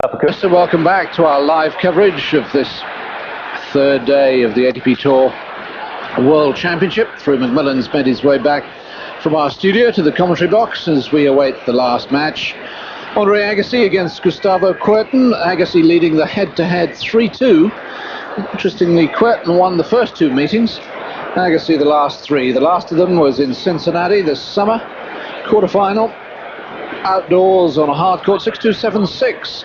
So welcome back to our live coverage of this third day of the ATP Tour World Championship. Through McMillan's made his way back from our studio to the commentary box as we await the last match. Andre Agassi against Gustavo Kuerten. Agassi leading the head-to-head 3-2. Interestingly, Kuerten won the first two meetings, Agassi the last three. The last of them was in Cincinnati this summer. Quarterfinal, outdoors on a hard court, 6-2, 7-6.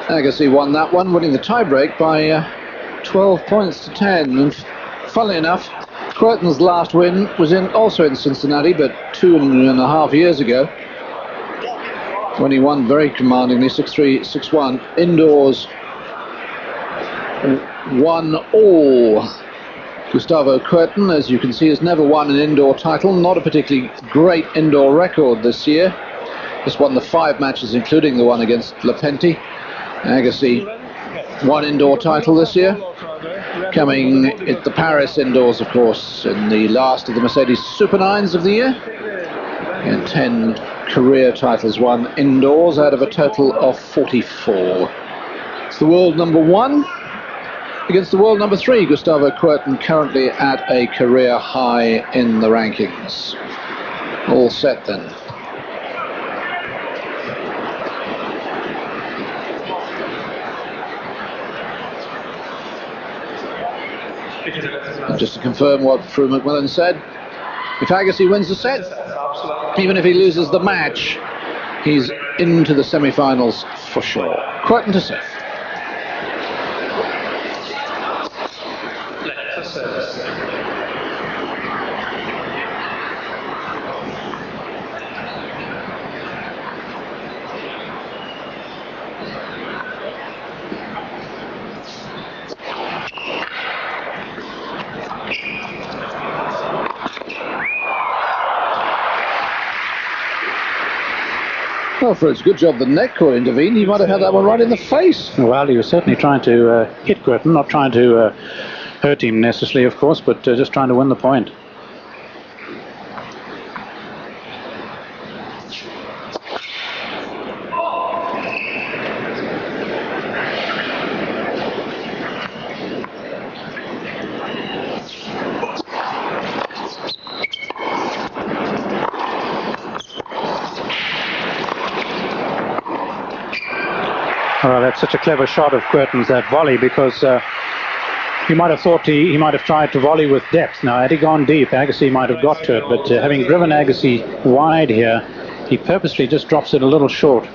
Agassi won that one, winning the tiebreak by 12 points to 10. And funnily enough, Kuerten's last win was also in Cincinnati, but 2.5 years ago, when he won very commandingly, 6-3, 6-1, indoors, 1-all. Gustavo Kuerten, as you can see, has never won an indoor title, not a particularly great indoor record this year. Just won the 5 matches, including the one against Lepenti. Agassi, one indoor title this year, coming at the Paris indoors, of course, in the last of the Mercedes Super 9s of the year, and 10 career titles won indoors out of a total of 44. It's the world number 1 against the world number 3. Gustavo Kuerten currently at a career high in the rankings. All set then. And just to confirm what Fru McMillan said, if Agassi wins the set, even if he loses the match, he's into the semi-finals for sure. Kuerten to set. Well, for it's a good job the net court intervened. He might have had that one right in the face. Well, he was certainly trying to hit Kuerten, not trying to hurt him necessarily, of course, but just trying to win the point. Well, that's such a clever shot of Kuerten's, that volley, because you might have thought he might have tried to volley with depth. Now, had he gone deep, Agassi might have got to it, but having driven Agassi wide here, he purposely just drops it a little short.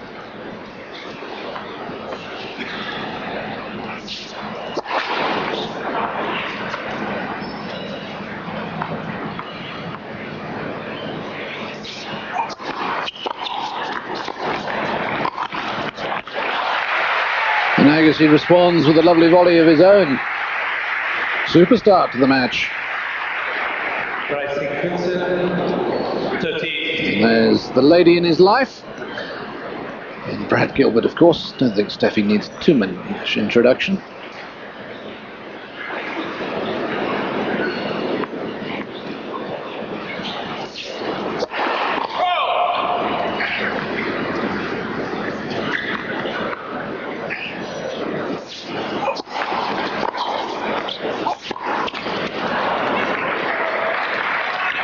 And Agassi responds with a lovely volley of his own. Super start to the match. And there's the lady in his life. And Brad Gilbert, of course. Don't think Steffi needs too much introduction.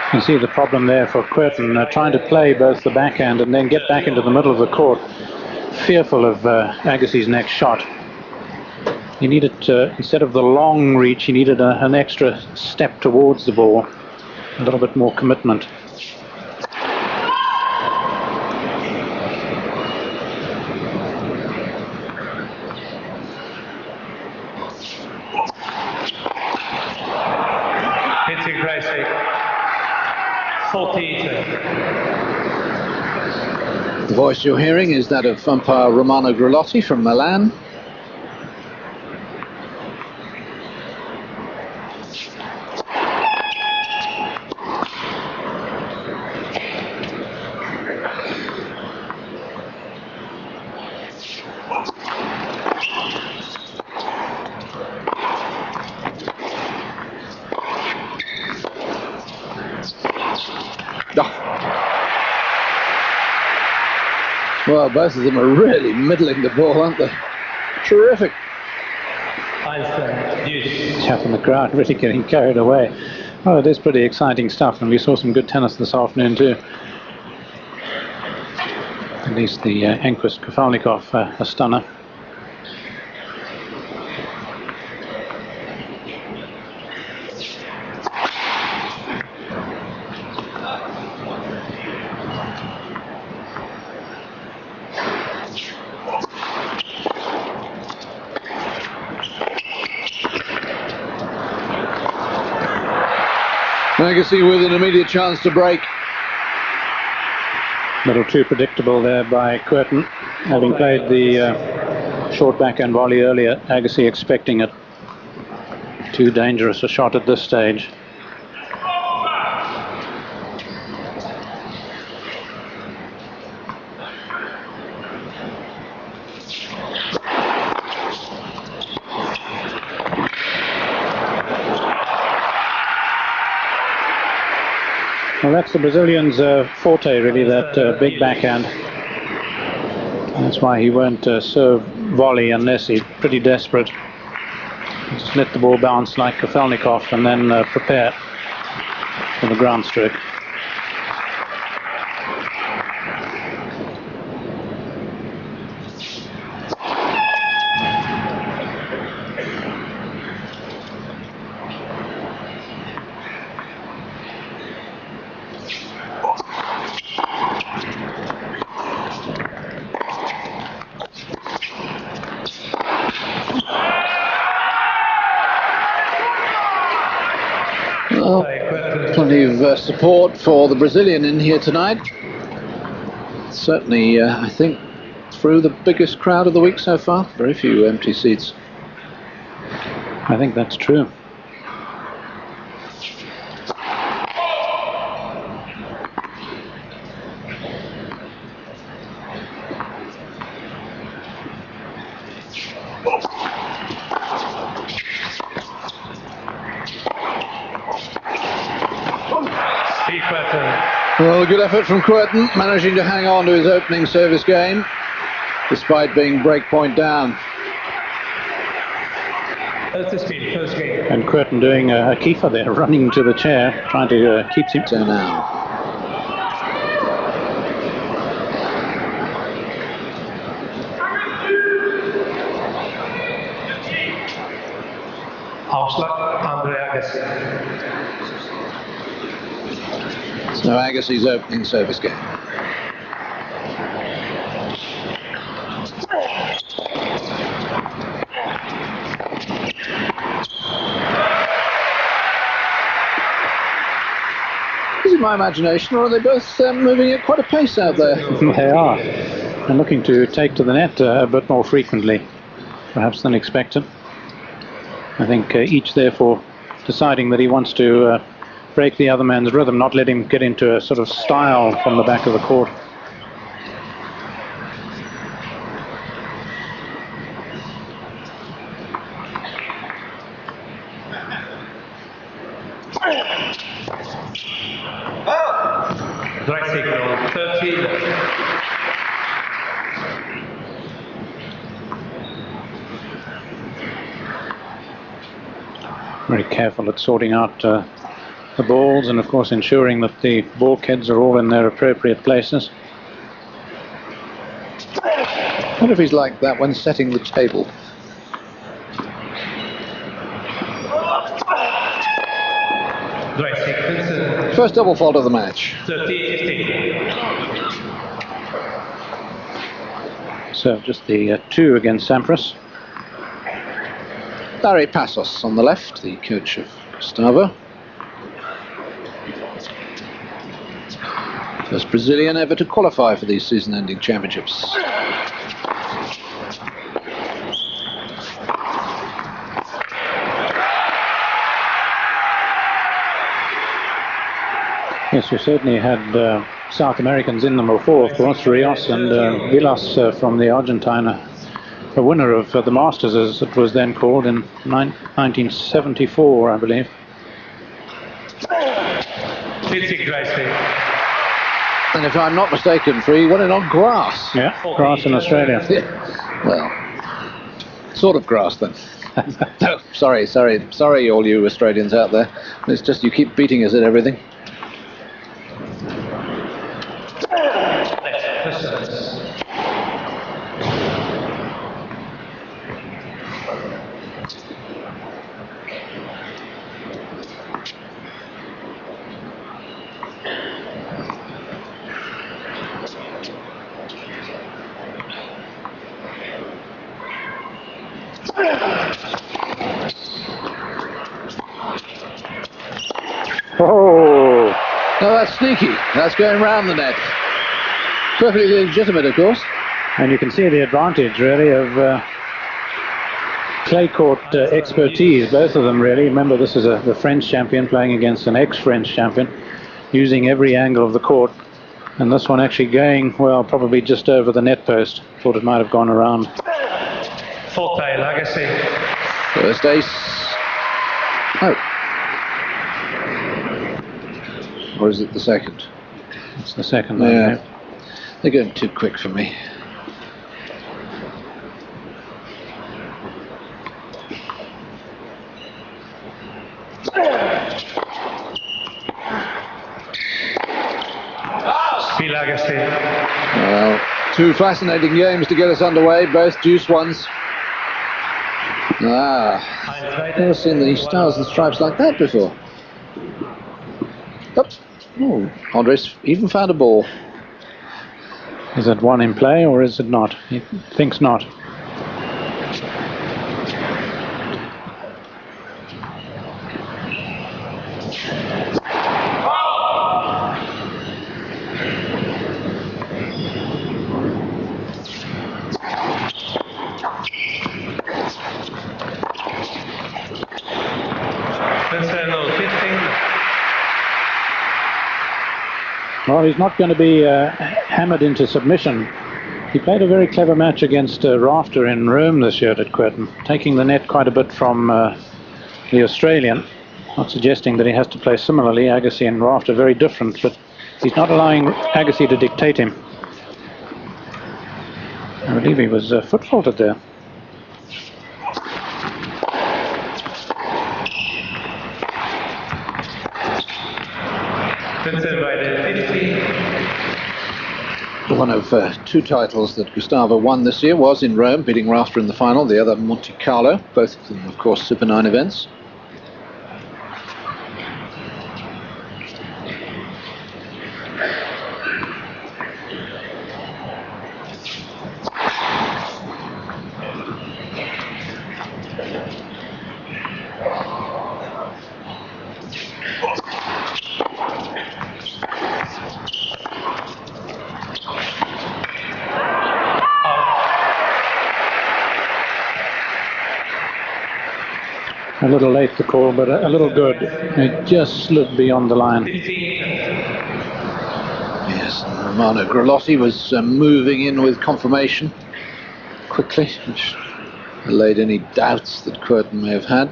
You can see the problem there for Kuerten, trying to play both the backhand and then get back into the middle of the court, fearful of Agassi's next shot. He needed, instead of the long reach, he needed an extra step towards the ball, a little bit more commitment. The voice you're hearing is that of umpire Romano Grillotti from Milan. Well, both of them are really middling the ball, aren't they? Terrific. Chap in the crowd really getting carried away. Oh, it is pretty exciting stuff, and we saw some good tennis this afternoon too. At least the Enquist Kafelnikov, a stunner. Agassi with an immediate chance to break. A little too predictable there by Kuerten. Having played the short backhand volley earlier, Agassi expecting it. Too dangerous a shot at this stage. Well, that's the Brazilian's forte, really, that big backhand. That's why he won't serve volley unless he's pretty desperate. Just let the ball bounce like Kafelnikov and then prepare for the ground stroke. Plenty of support for the Brazilian in here tonight. Certainly, I think, through the biggest crowd of the week so far. Very few empty seats. I think that's true. Well, a good effort from Kuerten, managing to hang on to his opening service game, despite being breakpoint down. And Kuerten doing a keeper there, running to the chair, trying to keep him. So now. So Agassi's opening service game. Is it my imagination, or are they both moving at quite a pace out there? They are, and looking to take to the net a bit more frequently, perhaps than expected. I think each therefore deciding that he wants to break the other man's rhythm, not let him get into a sort of style from the back of the court. Very careful at sorting out the balls, and of course ensuring that the ball heads are all in their appropriate places. I wonder if he's like that when setting the table. First double fault of the match. So just the 2 against Sampras. Larry Passos on the left, the coach of Gustavo. First Brazilian ever to qualify for these season-ending championships. Yes, we certainly had South Americans in number 4, of course, Rios and Vilas from the Argentina, a winner of the Masters, as it was then called, in 1974, I believe. And if I'm not mistaken, Free won it on grass. Yeah, grass in Australia. Well, Sort of grass then. No, sorry, all you Australians out there. It's just you keep beating us at everything. Oh! No, that's sneaky. That's going round the net. Perfectly legitimate, of course. And you can see the advantage, really, of clay court expertise, both of them, really. Remember, this is the French champion playing against an ex-French champion, using every angle of the court. And this one actually going, well, probably just over the net post. Thought it might have gone around. Forte, Agassi. First ace. Oh. Or is it the second? It's the second. Yeah. They're going too quick for me. Well, two fascinating games to get us underway, both deuce ones. Never seen the stars and stripes like that before. Oops. Oh, Andres even found a ball. Is it one in play or is it not? He thinks not. Well, he's not going to be hammered into submission. He played a very clever match against Rafter in Rome this year at Kuerten, taking the net quite a bit from the Australian. Not suggesting that he has to play similarly. Agassi and Rafter very different, but he's not allowing Agassi to dictate him. I believe he was foot faulted there. One of two titles that Gustavo won this year was in Rome, beating Rafter in the final, the other Monte Carlo, both of them, of course, Super 9 events. A little late the call, but a little good. It just slid beyond the line. Yes, Romano Grolotti was moving in with confirmation quickly, which allayed any doubts that Kuerten may have had.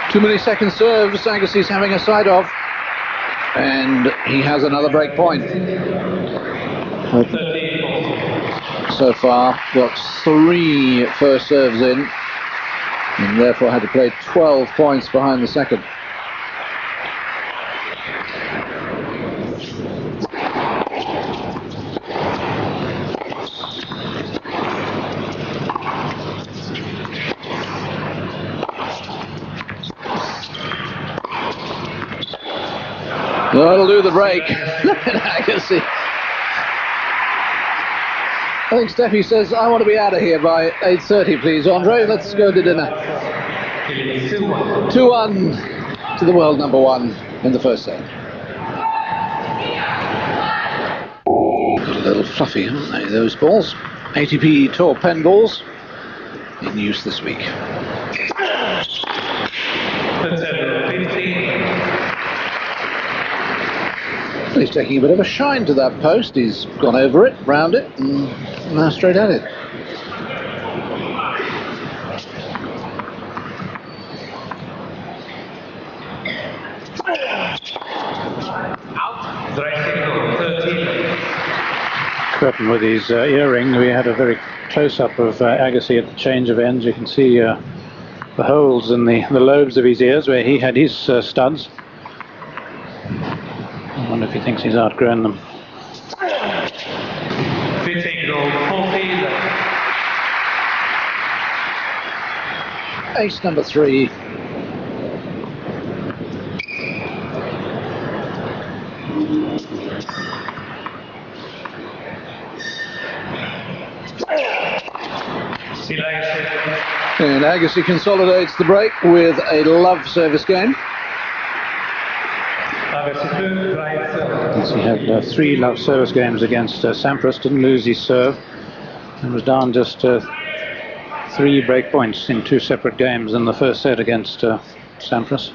Too many second serves, Agassi's having a side of, and he has another break point. So far, got 3 first serves in, and therefore had to play 12 points behind the second. That'll do the break. Look at Agassi. I think Steffi says, I want to be out of here by 8:30, please. Andre, let's go to dinner. 2-1 to the world number one in the first set. Got a little fluffy, haven't they, those balls? ATP Tour pen balls in use this week. He's taking a bit of a shine to that post. He's gone over it, round it, and now straight at it. Kuerten with his earring. We had a very close-up of Agassi at the change of ends. You can see the holes in the lobes of his ears where he had his studs. I wonder if he thinks he's outgrown them. Ace number 3. And Agassi consolidates the break with a love service game. Yes, he had 3 love service games against Sampras, didn't lose his serve, and was down just 3 break points in 2 separate games in the first set against Sampras.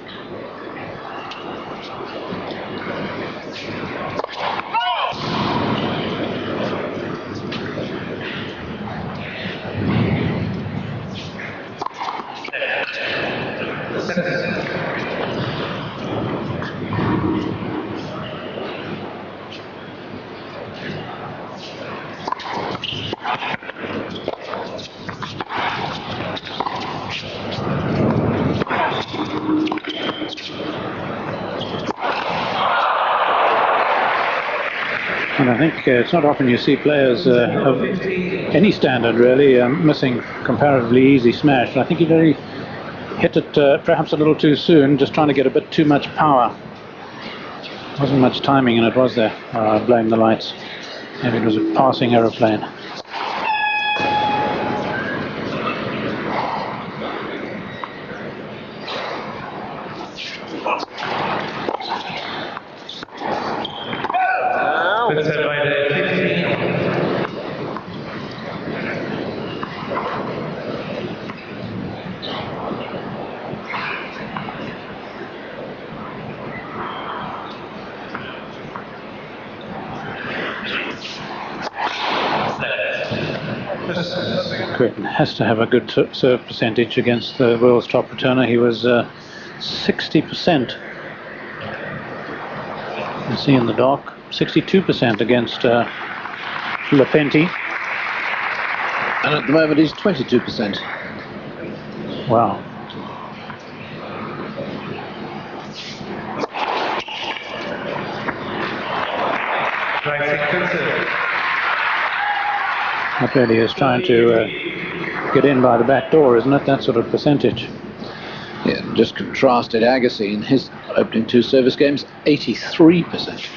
And I think it's not often you see players of any standard really missing comparatively easy smash. And I think he really hit it perhaps a little too soon, just trying to get a bit too much power. Wasn't much timing in it, was there? I blame the lights. Maybe it was a passing aeroplane. Kuerten has to have a good serve percentage against the world's top returner. He was 60%. You see in the dock, 62% against Lepenti. And at the moment he's 22%. Wow. That really is trying to get in by the back door, isn't it? That sort of percentage. Yeah, just contrasted Agassi in his opening 2 service games, 83%.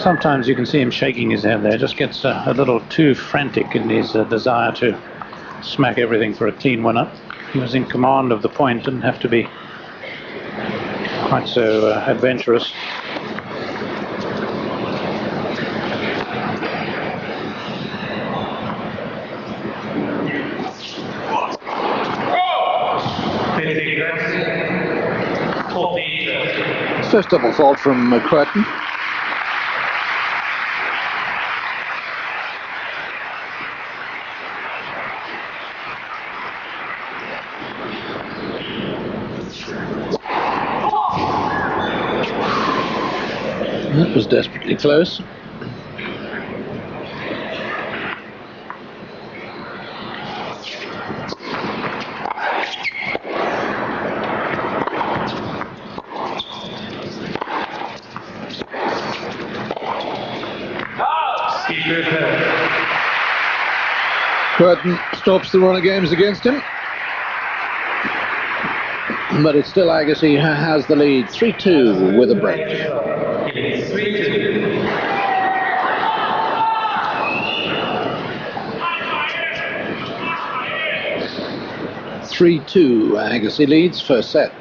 Sometimes you can see him shaking his head there, just gets a little too frantic in his desire to smack everything for a clean one-up. He was in command of the point, didn't have to be quite so adventurous. First double fault from Kuerten. That was desperately close. Kuerten stops the run of games against him. But it's still Agassi who has the lead, 3-2 with a break. 3-2, Agassi leads first set.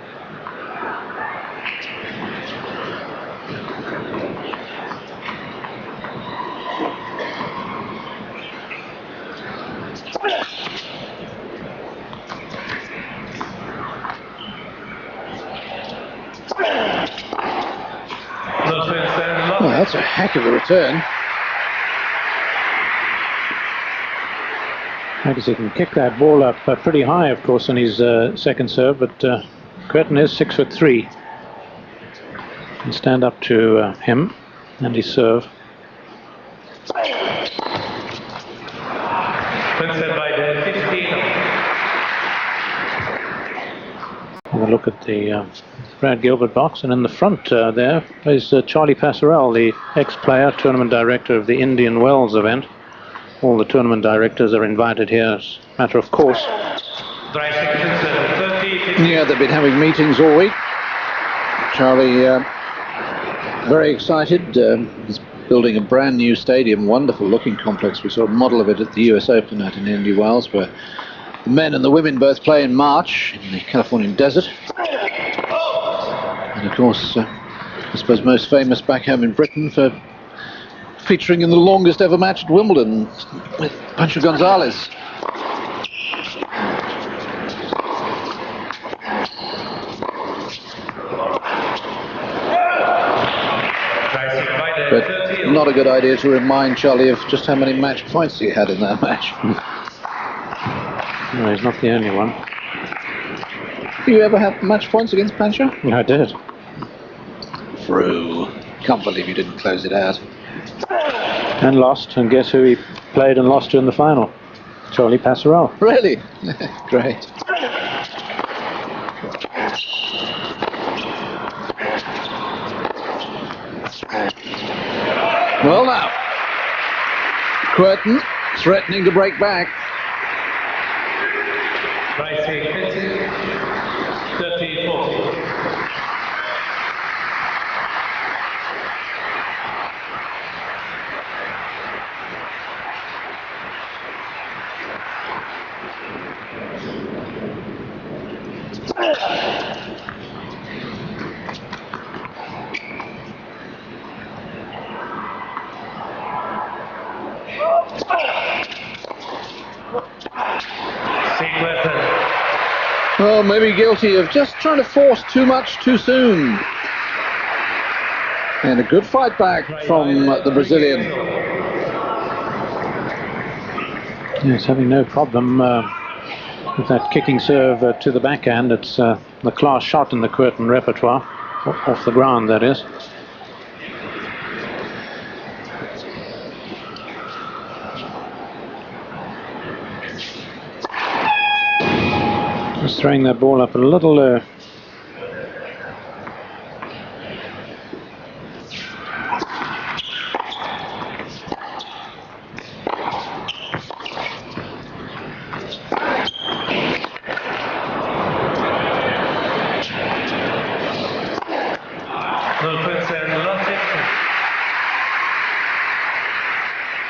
Well, that's a heck of a return. Agassi can kick that ball up pretty high, of course, on his second serve, but Kuerten is 6'3". Can stand up to him and his serve. Have a look at the Brad Gilbert box, and in the front there is Charlie Passerell, the ex-player, tournament director of the Indian Wells event. All the tournament directors are invited here as a matter of course. Yeah, they've been having meetings all week. Charlie, very excited. He's building a brand new stadium, wonderful looking complex. We saw a model of it at the US Open out in Indian Wells, where the men and the women both play in March in the Californian desert. And of course, I suppose most famous back home in Britain for featuring in the longest ever match at Wimbledon with Pancho Gonzalez. But not a good idea to remind Charlie of just how many match points he had in that match. No, he's not the only one. You ever have match points against Pancho? I did. Through. Can't believe you didn't close it out. And lost, and guess who he played and lost to in the final? Charlie Passerell. Really? Great. Well now, Kuerten threatening to break back. 30-40. Oh, maybe guilty of just trying to force too much too soon. And a good fight back from the Brazilian. Yes, having no problem with that kicking serve to the backhand. It's the class shot in the Kuerten repertoire, off the ground that is. Just throwing that ball up a little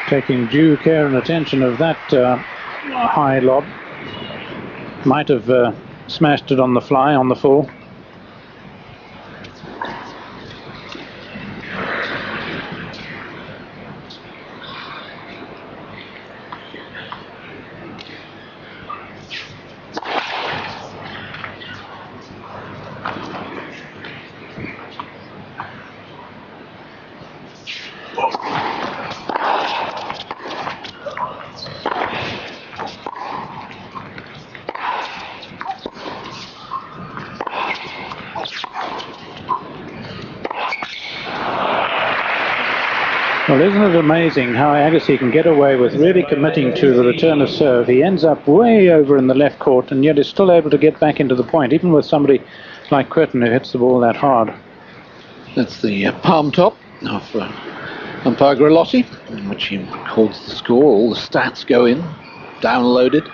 taking due care and attention of that high lob. Might have smashed it on the fly, on the full. Well, isn't it amazing how Agassi can get away with really committing to the return of serve? He ends up way over in the left court and yet is still able to get back into the point, even with somebody like Kuerten who hits the ball that hard. That's the palm top of Umpire Grillotti, in which he records the score. All the stats go in, downloaded.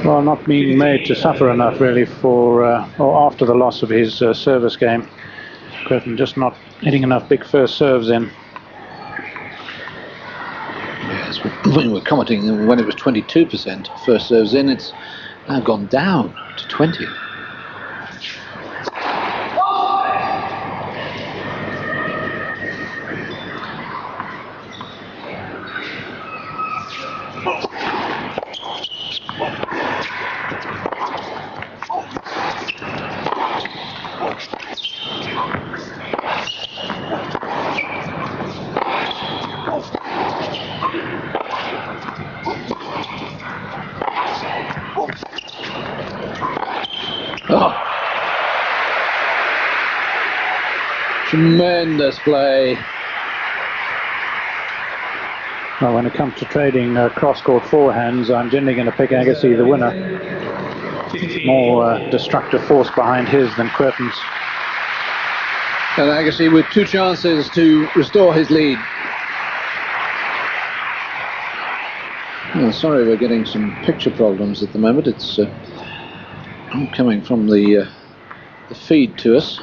Well, not being made to suffer enough really for, or after the loss of his service game. Kuerten just not hitting enough big first serves in. Yes, when we're commenting, when it was 22% first serves in, it's now gone down to 20. Oh. Tremendous play. Well, when it comes to trading cross-court forehands, I'm generally going to pick Agassi, the winner. More destructive force behind his than Kuerten's. And Agassi with 2 chances to restore his lead. Oh, sorry, we're getting some picture problems at the moment. It's coming from the feed to us.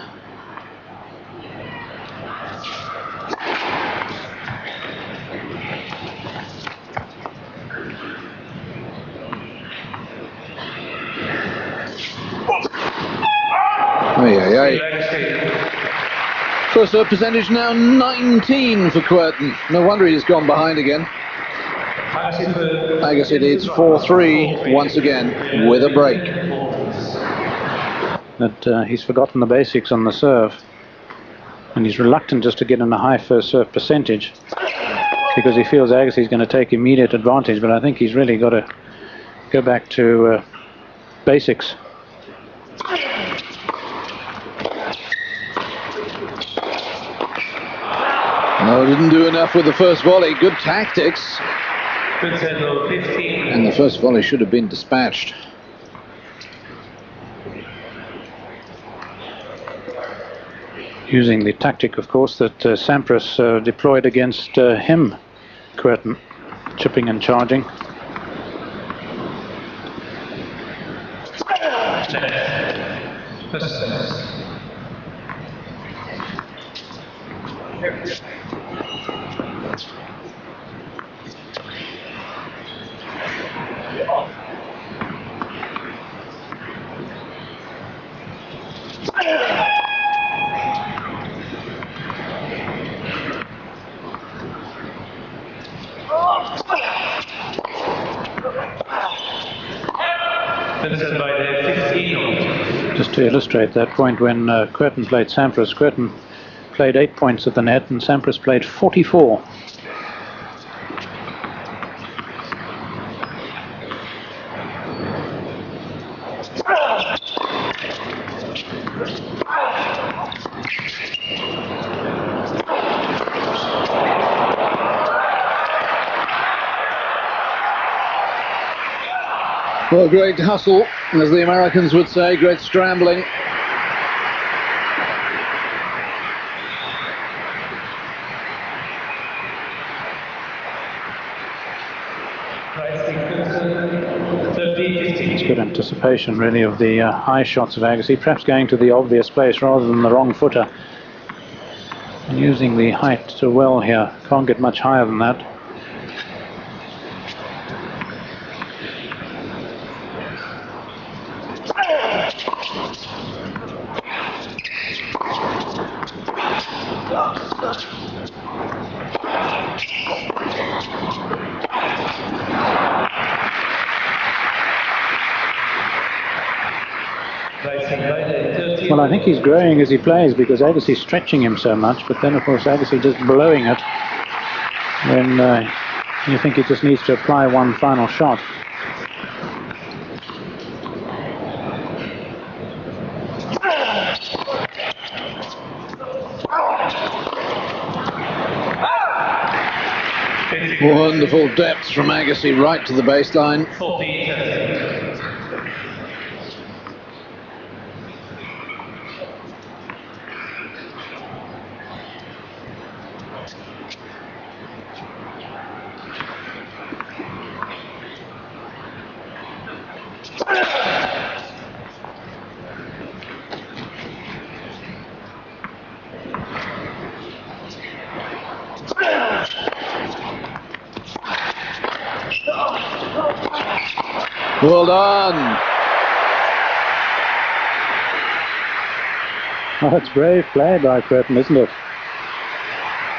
First serve percentage now 19 for Kuerten. No wonder he's gone behind again. Agassi leads 4-3 once again with a break. That he's forgotten the basics on the serve, and he's reluctant just to get in a high first serve percentage because he feels Agassi's going to take immediate advantage. But I think he's really got to go back to basics. No, didn't do enough with the first volley. Good tactics. And the first volley should have been dispatched. Using the tactic, of course, that Sampras deployed against him, Kuerten, chipping and charging. Just to illustrate that point, when Kuerten played Sampras, Kuerten played 8 points at the net and Sampras played 44. Well, great hustle, as the Americans would say, great scrambling. It's good anticipation, really, of the high shots of Agassi, perhaps going to the obvious place rather than the wrong footer. And using the height well here, can't get much higher than that. Well, I think he's growing as he plays because Agassi's stretching him so much, but then of course Agassi just blowing it when you think he just needs to apply one final shot. Wonderful depth from Agassi right to the baseline. 40. Well done. Oh, it's brave play by Kuerten, isn't it?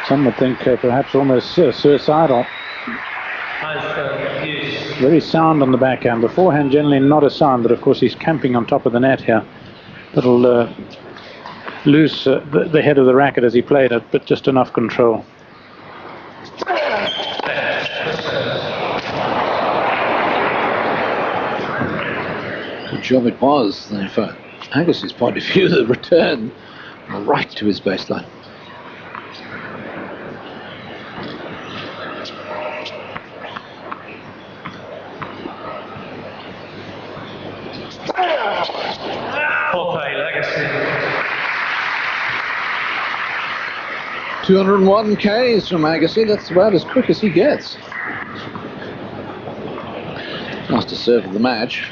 Some would think perhaps almost suicidal. Very sound on the backhand. The forehand generally not as sound, but of course he's camping on top of the net here. It'll lose the head of the racket as he played it, but just enough control. Good job it was. For Agassi's point of view, the return right to his baseline. Agassi. 201 Ks from Agassi. That's about as quick as he gets. Fastest serve of the match.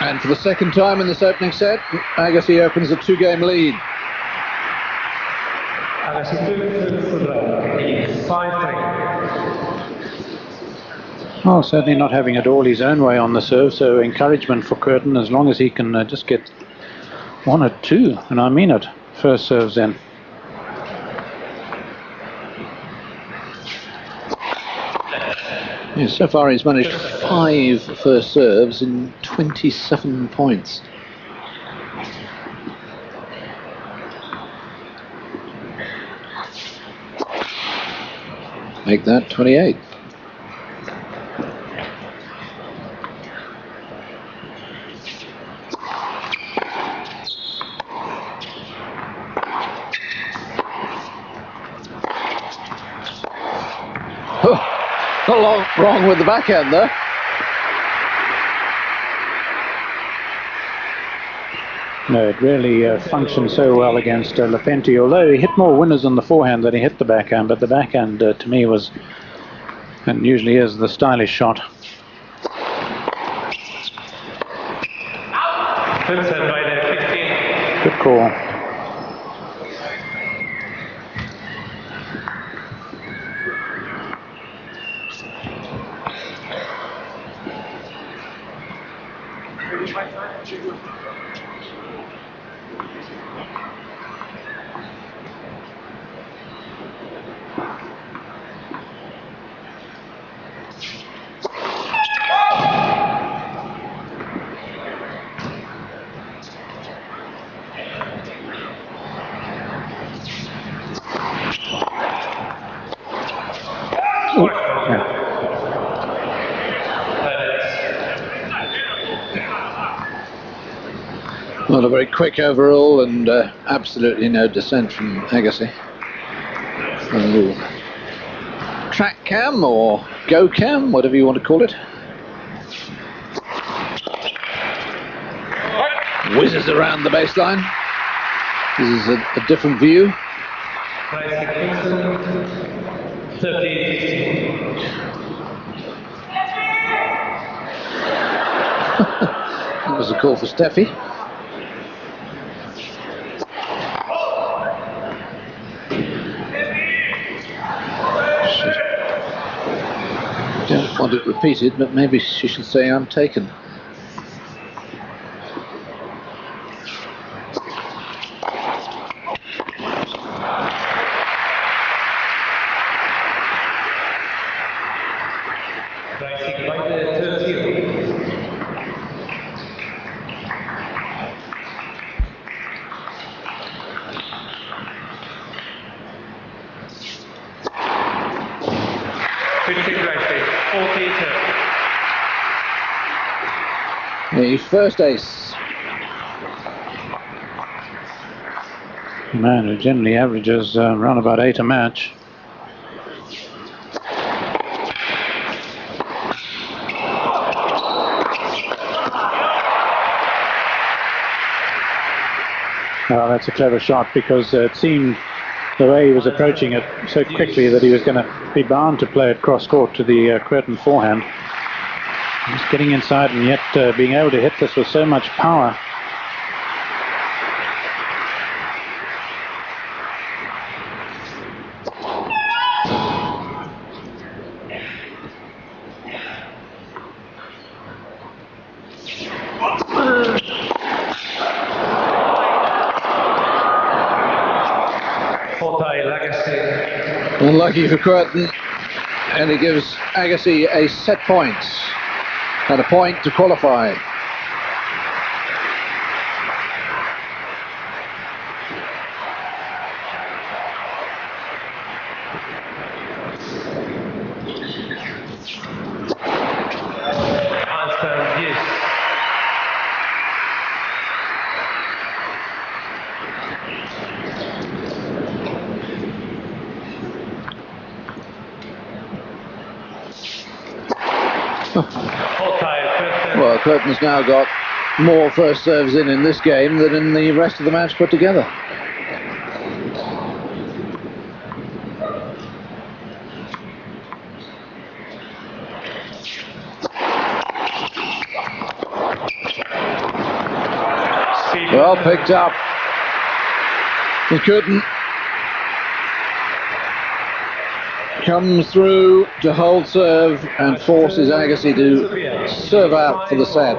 And for the second time in this opening set, Agassi opens a 2-game lead. Agassi 5-3. Well, certainly not having it all his own way on the serve, so encouragement for Kuerten as long as he can just get 1 or 2, and I mean it, first serves in. Yeah, so far he's managed 5 first serves in 27 points. Make that 28. Not a lot wrong with the backhand there. No, it really functioned so well against Lefenti, although he hit more winners on the forehand than he hit the backhand, but the backhand to me was, and usually is, the stylish shot. Good call. Well, a very quick overall and absolutely no dissent from Agassi. Track cam or go cam, whatever you want to call it. Whizzes around the baseline. This is a different view. 13. That was a call for Steffi. Don't want it repeated, but maybe she should say I'm taken. the first ace. A man who generally averages around about 8 a match. Well, that's a clever shot, because it seemed the way he was approaching it so quickly that he was going to be bound to play it cross court to the Kuerten forehand. Just getting inside and yet being able to hit this with so much power. Unlucky for Kuerten, and he gives Agassi a set point and a point to qualify. Well, Kuerten's now got more first serves in this game than in the rest of the match put together. Well picked up. And Kuerten comes through to hold serve and forces Agassi to serve out for the set.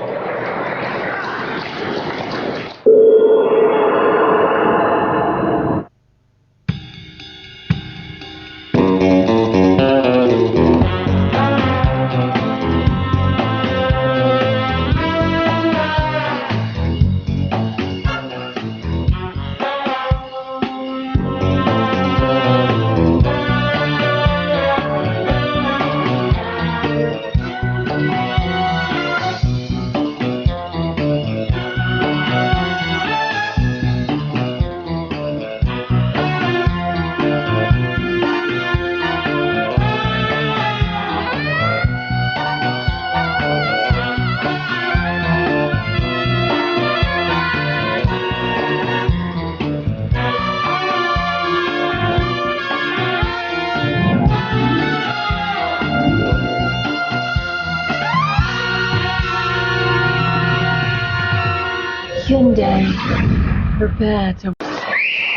Prepare to.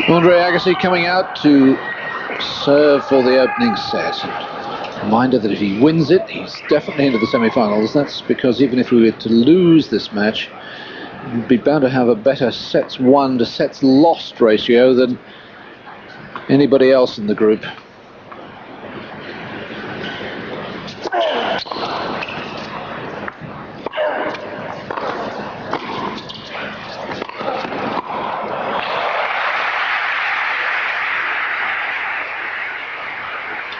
Andre Agassi coming out to serve for the opening set. Reminder that if he wins it, he's definitely into the semi-finals. That's because even if we were to lose this match, we'd be bound to have a better sets won to sets lost ratio than anybody else in the group.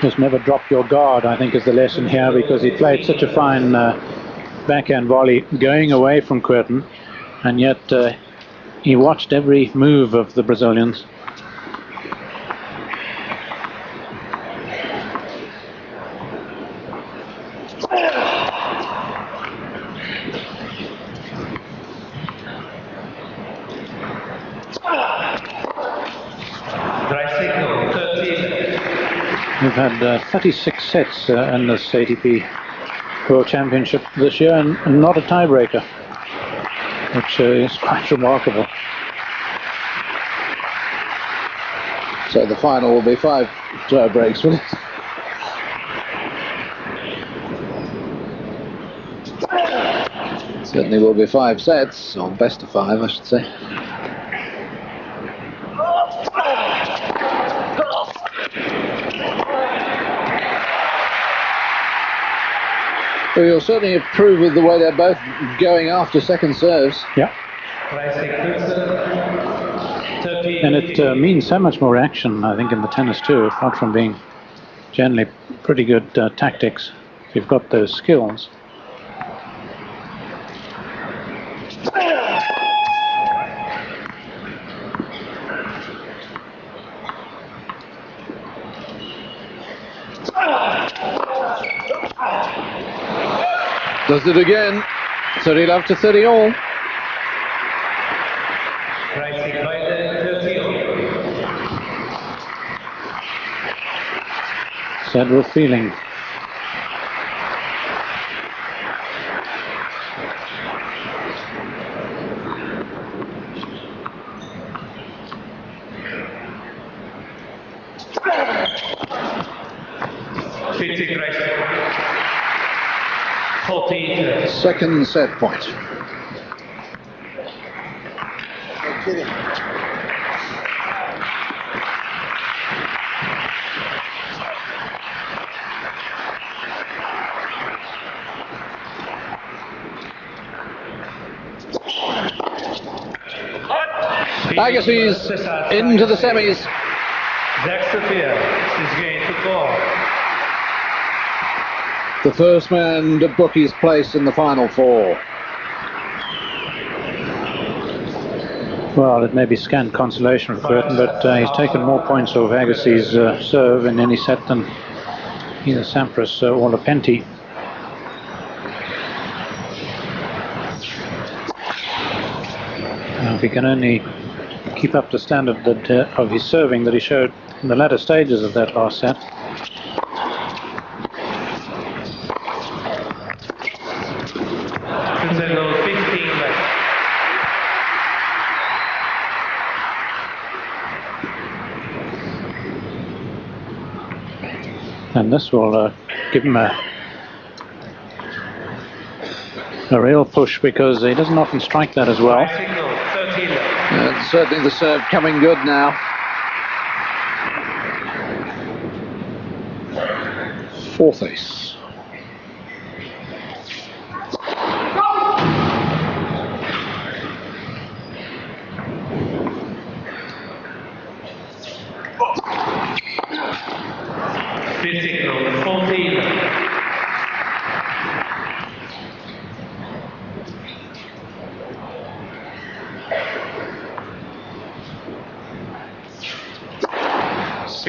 Just never drop your guard, I think, is the lesson here, because he played such a fine backhand volley going away from Kuerten, and yet he watched every move of the Brazilians. We've had 36 sets in this ATP World Championship this year, and not a tiebreaker, which is quite remarkable. So the final will be 5 tiebreaks, will it? Certainly will be 5 sets, or best of 5, I should say. Well, you'll certainly approve of the way they're both going after second serves. Yeah. And it means so much more action, I think, in the tennis too, apart from being generally pretty good tactics, if you've got those skills. Does it again. 30 love to 30 all. Racing Kuerten 30 all. Said with feeling. Racing 14. Second set point. Agassi's into the semis. Sechste Vier is going to go. The first man to book his place in the final four. Well, it may be scant consolation for Kuerten, but he's taken more points off Agassi's serve in any set than either Sampras or Lepenti. Now, if he can only keep up the standard that, of his serving that he showed in the latter stages of that last set. Zero 15 left. And this will give him a real push, because he doesn't often strike that as well. Signal 13 left. And certainly the serve coming good now. Fourth ace. Signal 14 left.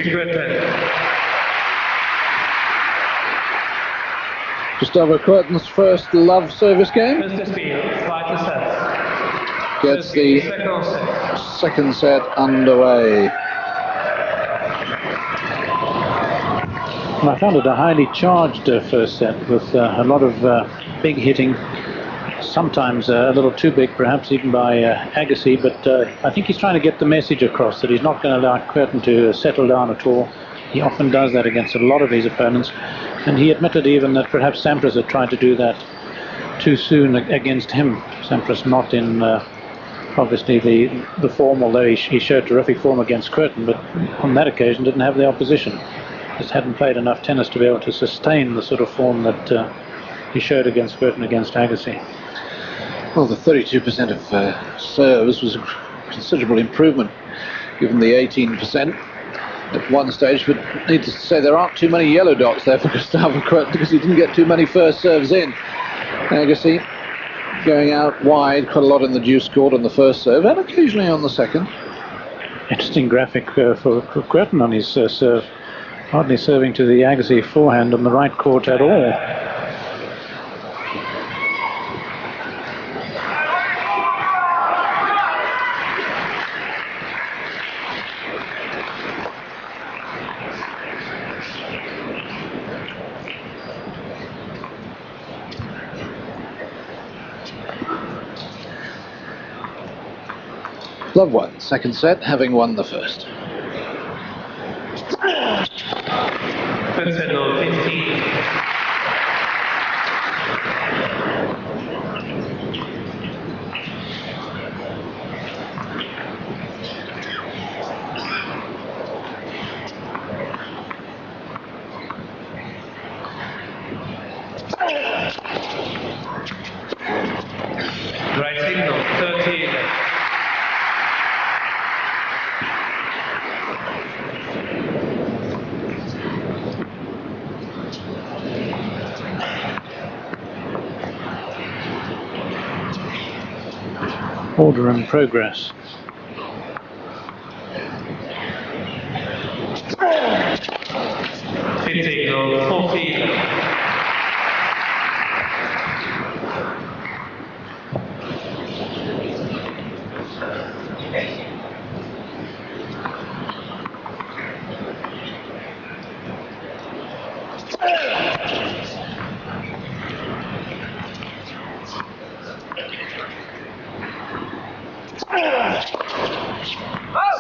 Kuerten. Just over Kuerten's first love service game. First field, five sets. Gets the Second set. second set underway. Well, I found it a highly charged first set, with a lot of big hitting, sometimes a little too big perhaps even by Agassi, but I think he's trying to get the message across that he's not going to allow Kuerten to settle down at all. He often does that against a lot of his opponents, and he admitted even that perhaps Sampras had tried to do that too soon against him. Sampras not in obviously the form, although he showed terrific form against Kuerten, but on that occasion didn't have the opposition. Just hadn't played enough tennis to be able to sustain the sort of form that he showed against Kuerten, against Agassi. Well, the 32% of serves was a considerable improvement given the 18% at one stage, but needless to say there aren't too many yellow dots there for Gustavo Kuerten, because he didn't get too many first serves in. Agassi going out wide quite a lot in the deuce court on the first serve, and occasionally on the second. Interesting graphic for Kuerten on his serve. Hardly serving to the Agassi forehand on the right court at all. Love won second set, having won the first. Signal 15. Right signal 13. Order in progress. Signal 14.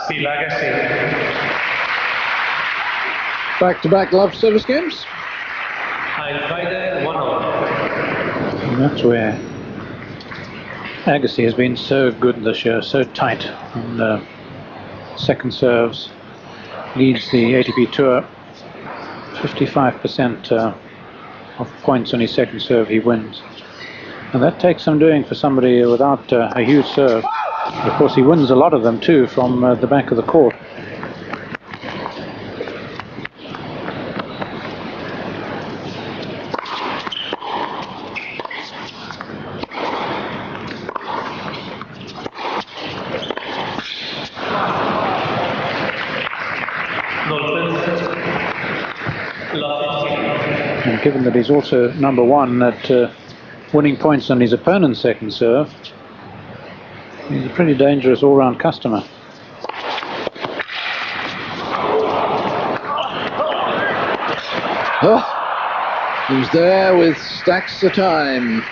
Steve Agassi. Back-to-back love service games. Friday, 1-0. And that's where Agassi has been so good this year, so tight. And second serves, leads the ATP Tour. 55% of points on his second serve he wins. And that takes some doing for somebody without a huge serve. Of course, he wins a lot of them too from the back of the court. And given that he's also number one at winning points on his opponent's second serve, he's a pretty dangerous all-round customer. Oh, he's there with stacks of time.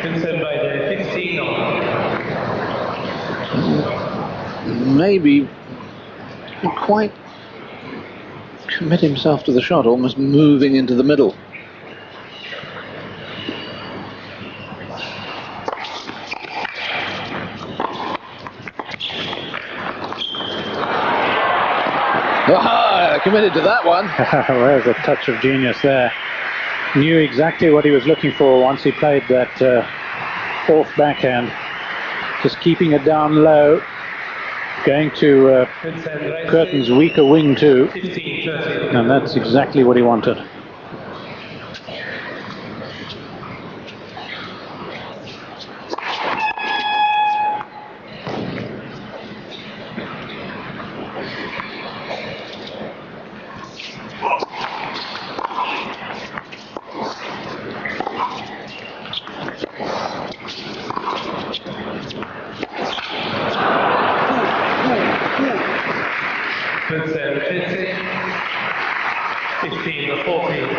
By the 15. Maybe didn't quite commit himself to the shot, almost moving into the middle. Ah, committed to that one. There's a touch of genius there. Knew exactly what he was looking for once he played that off backhand. Just keeping it down low. Going to Kuerten's weaker wing too. And that's exactly what he wanted.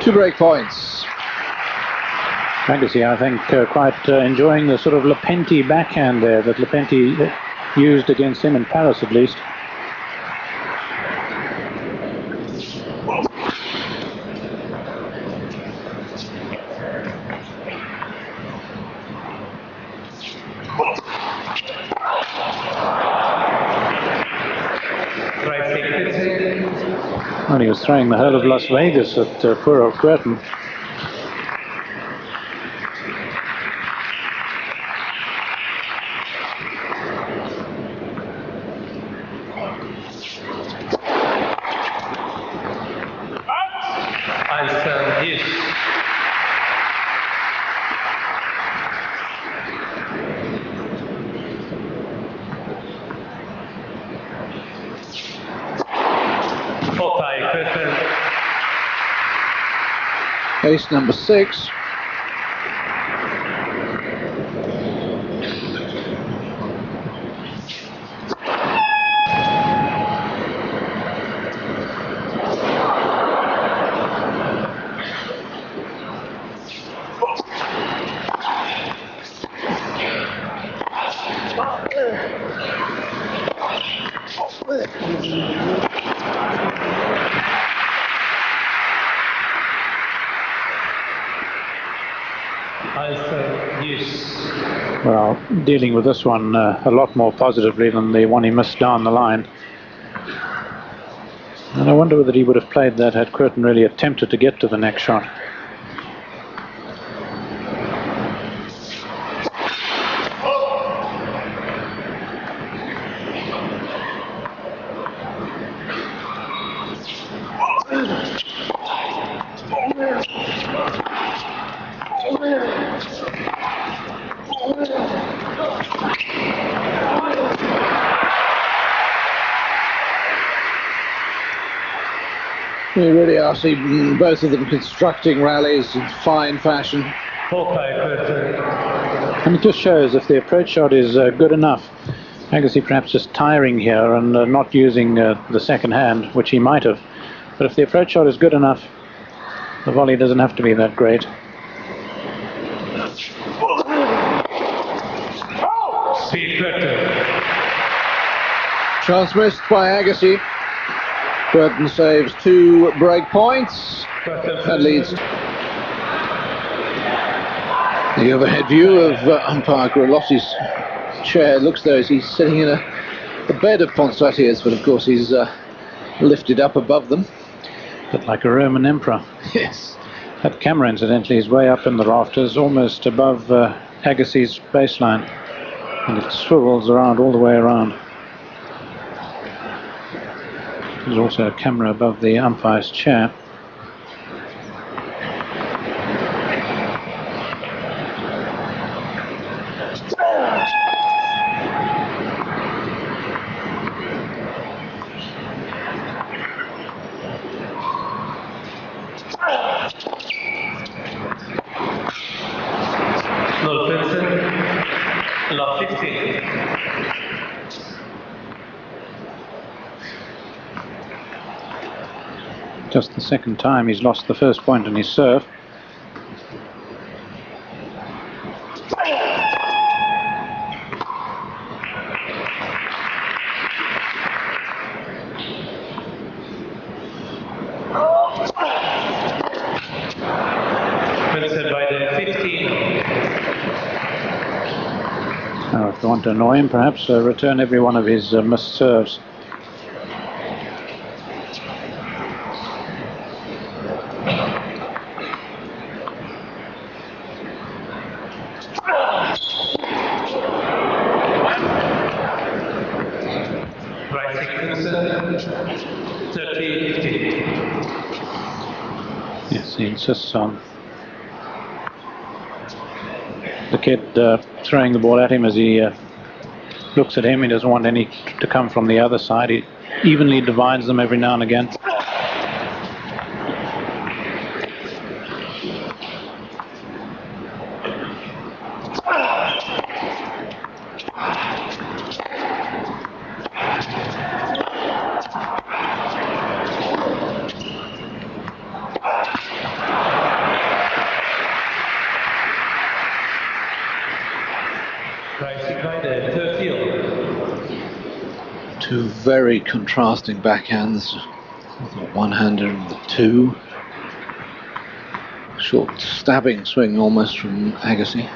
Two break points. Agassi, I think, quite enjoying the sort of Lepenti backhand there that Lepenti used against him in Paris, at least. Well, he was throwing the whole of Las Vegas at poor old Kuerten. Ace number 6. Well, dealing with this one a lot more positively than the one he missed down the line. And I wonder whether he would have played that had Kuerten really attempted to get to the next shot. We really are seeing both of them constructing rallies in fine fashion. And it just shows if the approach shot is good enough. Agassi perhaps just tiring here and not using the second hand, which he might have, But if the approach shot is good enough, the volley doesn't have to be that great. Speed Kuerten. Chance missed by Agassi. Kuerten saves 2 break points. That leads the overhead view of umpire Grelotti's chair. Looks though as he's sitting in a bed of poinsettias, but of course he's lifted up above them. A bit like a Roman emperor. Yes. That camera, incidentally, is way up in the rafters, almost above Agassi's baseline, and it swivels around all the way around. There's also a camera above the umpire's chair. Lot 15. Just the second time he's lost the first point in his serve. By the 15. Now, if you want to annoy him, perhaps return every one of his missed serves. Yes, he insists on the kid throwing the ball at him as he looks at him. He doesn't want any to come from the other side. He evenly divides them every now and again. Two very contrasting backhands, the one-hander and the two. Short stabbing swing almost from Agassi.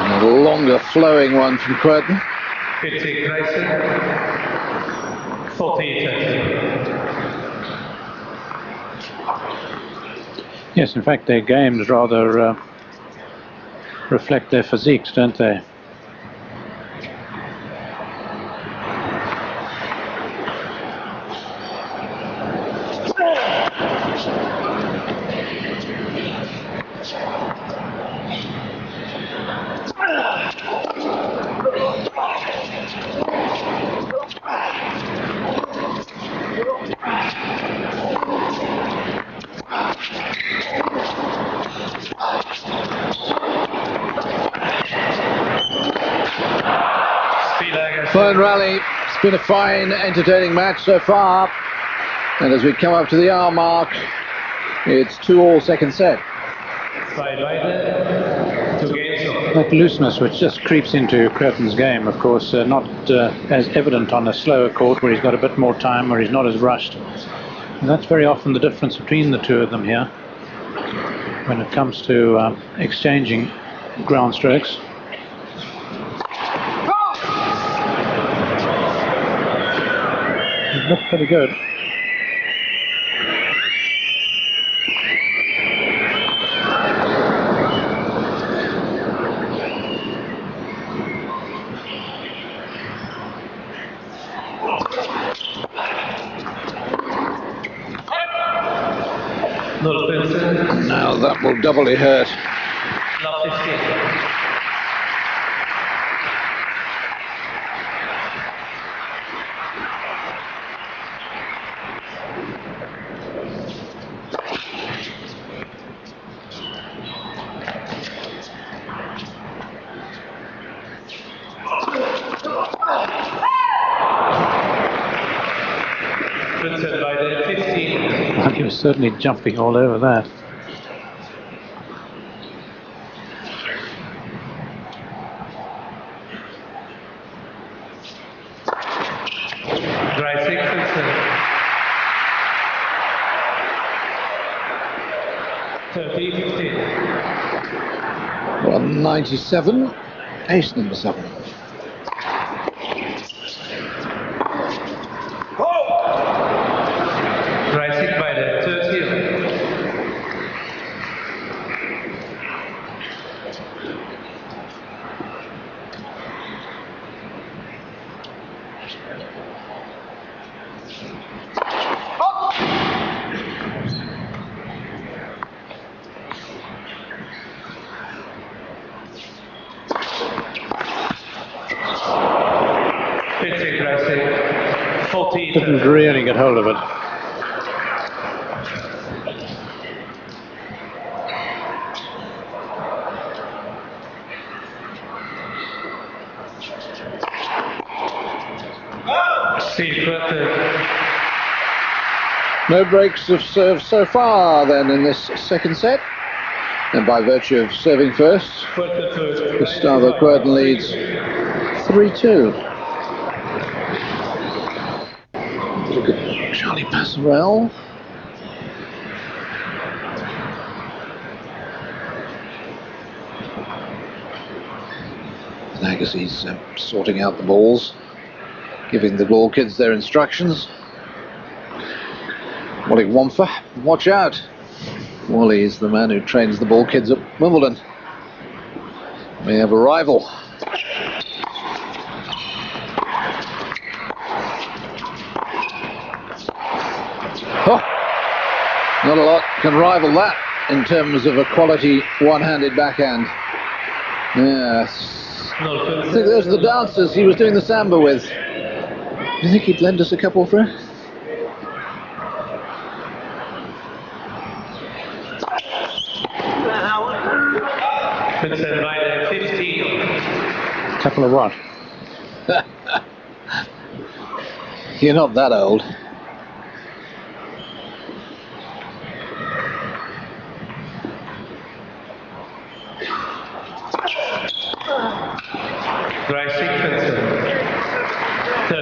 And a longer flowing one from Kuerten. 40. Yes, in fact, their games rather reflect their physiques, don't they? Fine rally. It's been a fine, entertaining match so far. And as we come up to the hour mark, it's 2-2 second set. That looseness which just creeps into Kuerten's game, of course, not as evident on a slower court where he's got a bit more time, where he's not as rushed. And that's very often the difference between the two of them here when it comes to exchanging ground strokes. It looked pretty good. Now that will doubly hurt. Well, he was certainly jumping all over that. Dry 6 and 7. 30-15. 197, ace number 7. Dry 6 by the 30. Didn't really get hold of it. No breaks of serve so far then in this second set. And by virtue of serving first, Gustavo Kuerten leads 3-2. Look at Charlie Passerelle. And Agassi's sorting out the balls, giving the ball kids their instructions. Wally Wamfer, watch out. Wally is the man who trains the ball kids at Wimbledon. We have a rival. Oh, not a lot can rival that in terms of a quality one-handed backhand. Yes. I think those are the dancers he was doing the samba with. Do you think he'd lend us a couple for it? Couple of what? You're not that old. Dry 6 and 7.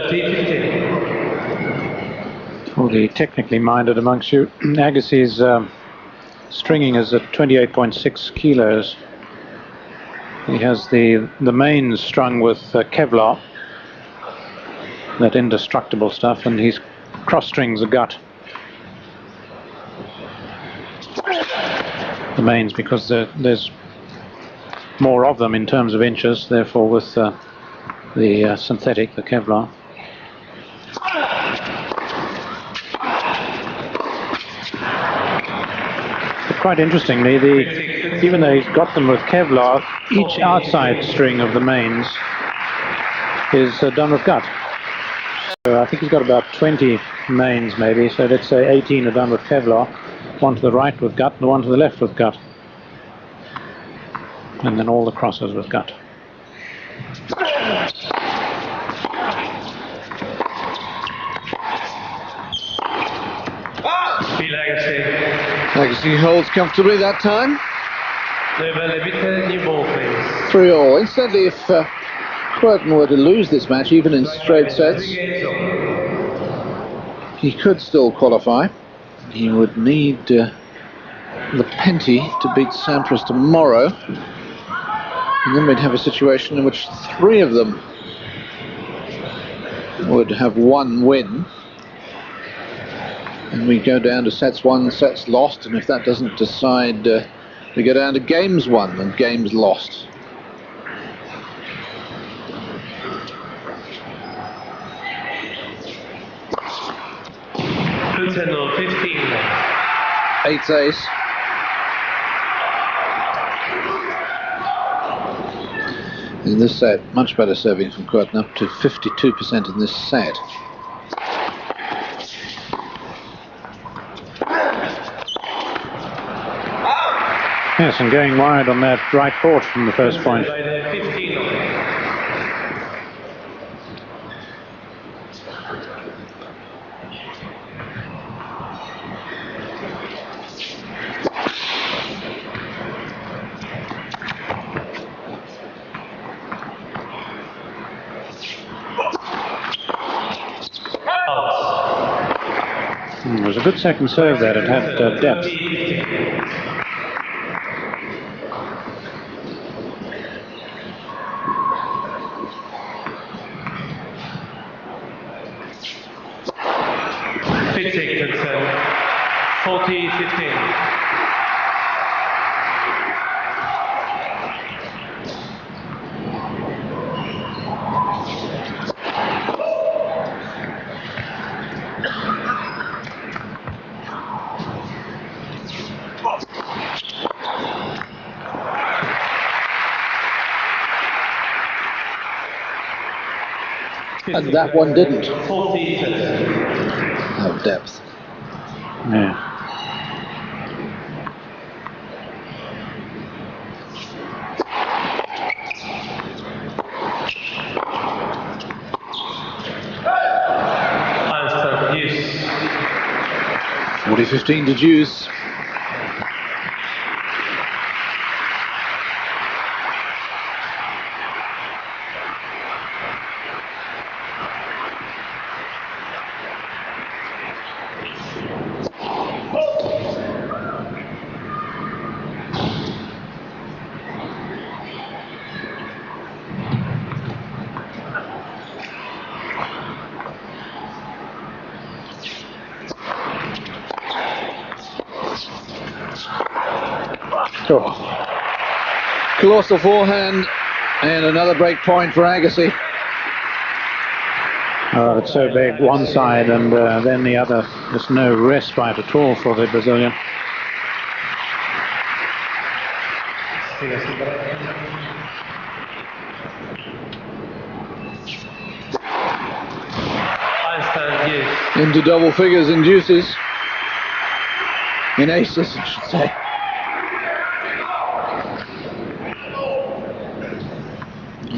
30-15. For the technically minded amongst you, Agassi's stringing is at 28.6 kilos. He has the mains strung with Kevlar, that indestructible stuff, and he's cross strings a gut. The mains, because there's more of them in terms of inches, therefore with the synthetic, the Kevlar. But quite interestingly, even though he's got them with Kevlar, each outside string of the mains is done with gut. So I think he's got about 20 mains maybe, so let's say 18 are done with Kevlar, one to the right with gut and one to the left with gut. And then all the crosses with gut. Agassi holds comfortably that time. 3-3. Incidentally, if Kuerten were to lose this match, even in straight sets, he could still qualify. He would need the Penty to beat Sampras tomorrow. And then we'd have a situation in which 3 of them would have one win. And we go down to sets won, sets lost, and if that doesn't decide, we go down to games won and games lost. Kuerten 15. 8 ace. In this set, much better serving from Kuerten, up to 52% in this set. Yes, and going wide on that right port from the first point. It was a good second serve there. It had depth. Fittington, 40-15. And that one didn't 40. have depth. Yeah. Einstein, use. 40-15 to Juice. Oh. Colossal forehand and another break point for Agassi. Oh, it's so big, one side and then the other. There's no respite at all for the Brazilian. Einstein, use. Into double figures in deuces. In aces, I should say.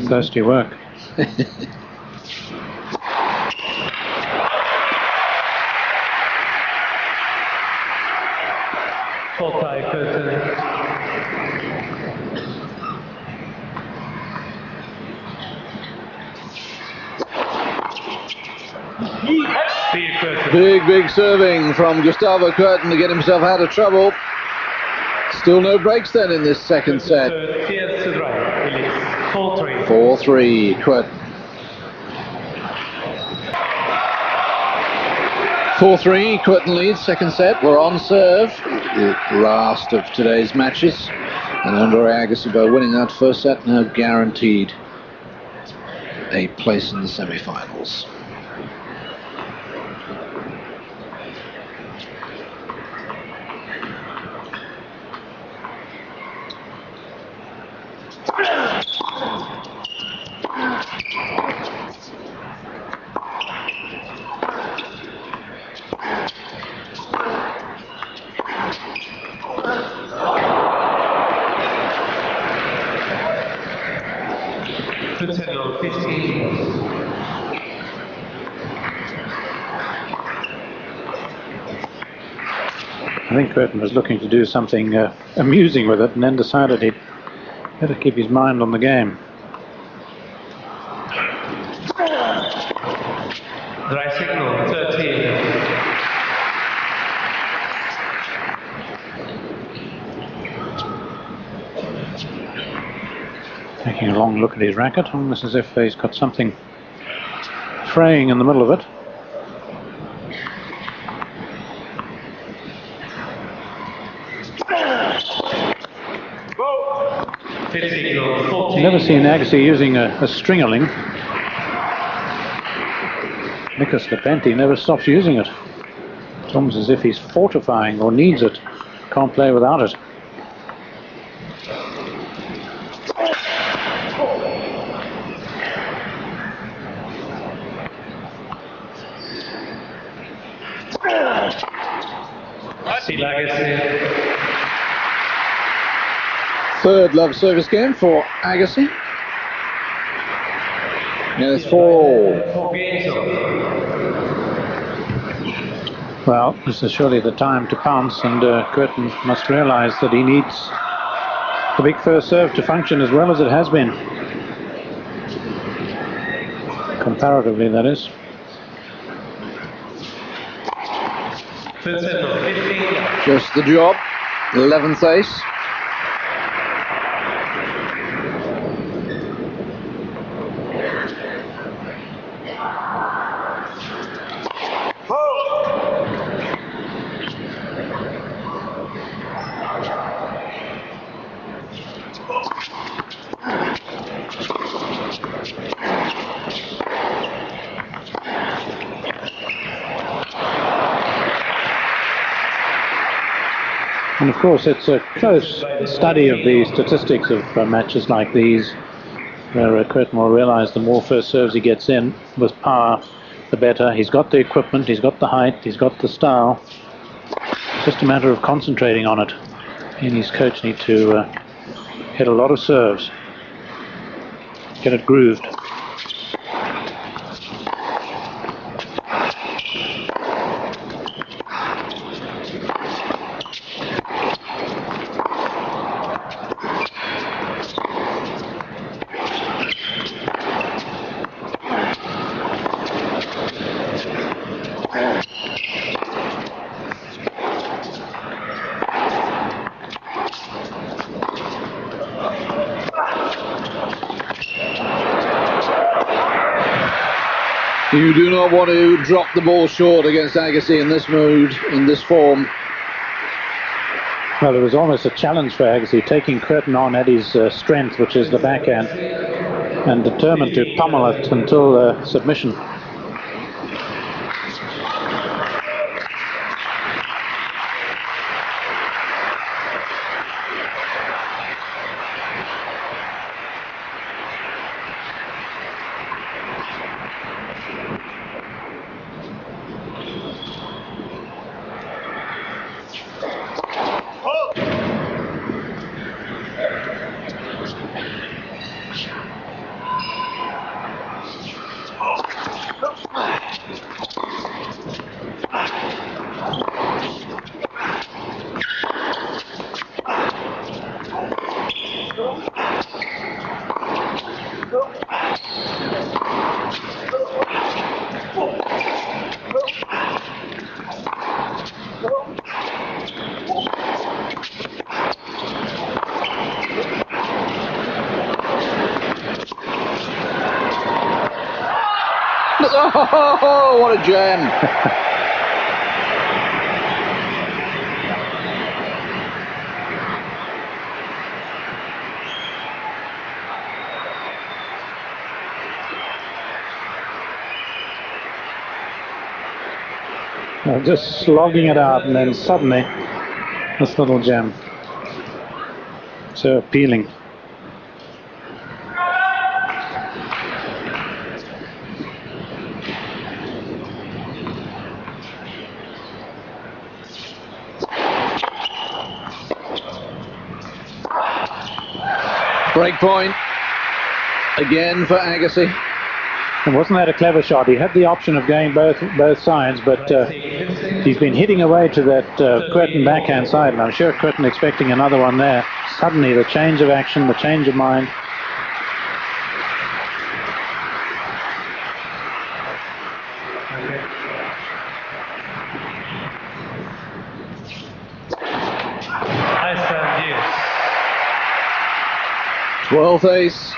Thirsty work. Full tie, Kuerten. Big serving from Gustavo Kuerten to get himself out of trouble. Still no breaks then in this second set. 4-3 Kuerten. 4-3 Kuerten leads second set. We're on serve, the last of today's matches, and Andre Agassi, by winning that first set, now guaranteed a place in the semi-finals. I think Kuerten was looking to do something amusing with it and then decided he'd better keep his mind on the game. Dry signal, 13. Taking a long look at his racket, almost as if he's got something fraying in the middle of it. I've never seen Agassi using a stringerling. Nicholas Lepenti never stops using it. It's almost as if he's fortifying or needs it. Can't play without it. Third love service game for Agassi. And it's 4-all. Well, this is surely the time to pounce, and Kuerten must realize that he needs the big first serve to function as well as it has been. Comparatively, that is. 14 no, 15 no. Just the job. 11th ace. And of course, it's a close study of the statistics of matches like these, where Kuerten will realize the more first serves he gets in with power, the better. He's got the equipment, he's got the height, he's got the style. It's just a matter of concentrating on it. He and his coach need to hit a lot of serves, get it grooved. You do not want to drop the ball short against Agassi in this mood, in this form. Well, it was almost a challenge for Agassi, taking Kuerten on at his strength, which is the backhand, and determined to pummel it until submission. Oh, what a jam! Just slogging it out, and then suddenly this little gem. So appealing. Break point again for Agassi. And wasn't that a clever shot? He had the option of going both sides, but he's been hitting away to that Kuerten backhand side, and I'm sure Kuerten expecting another one there. Suddenly the change of action, the change of mind. Nice time, yes. 12th ace.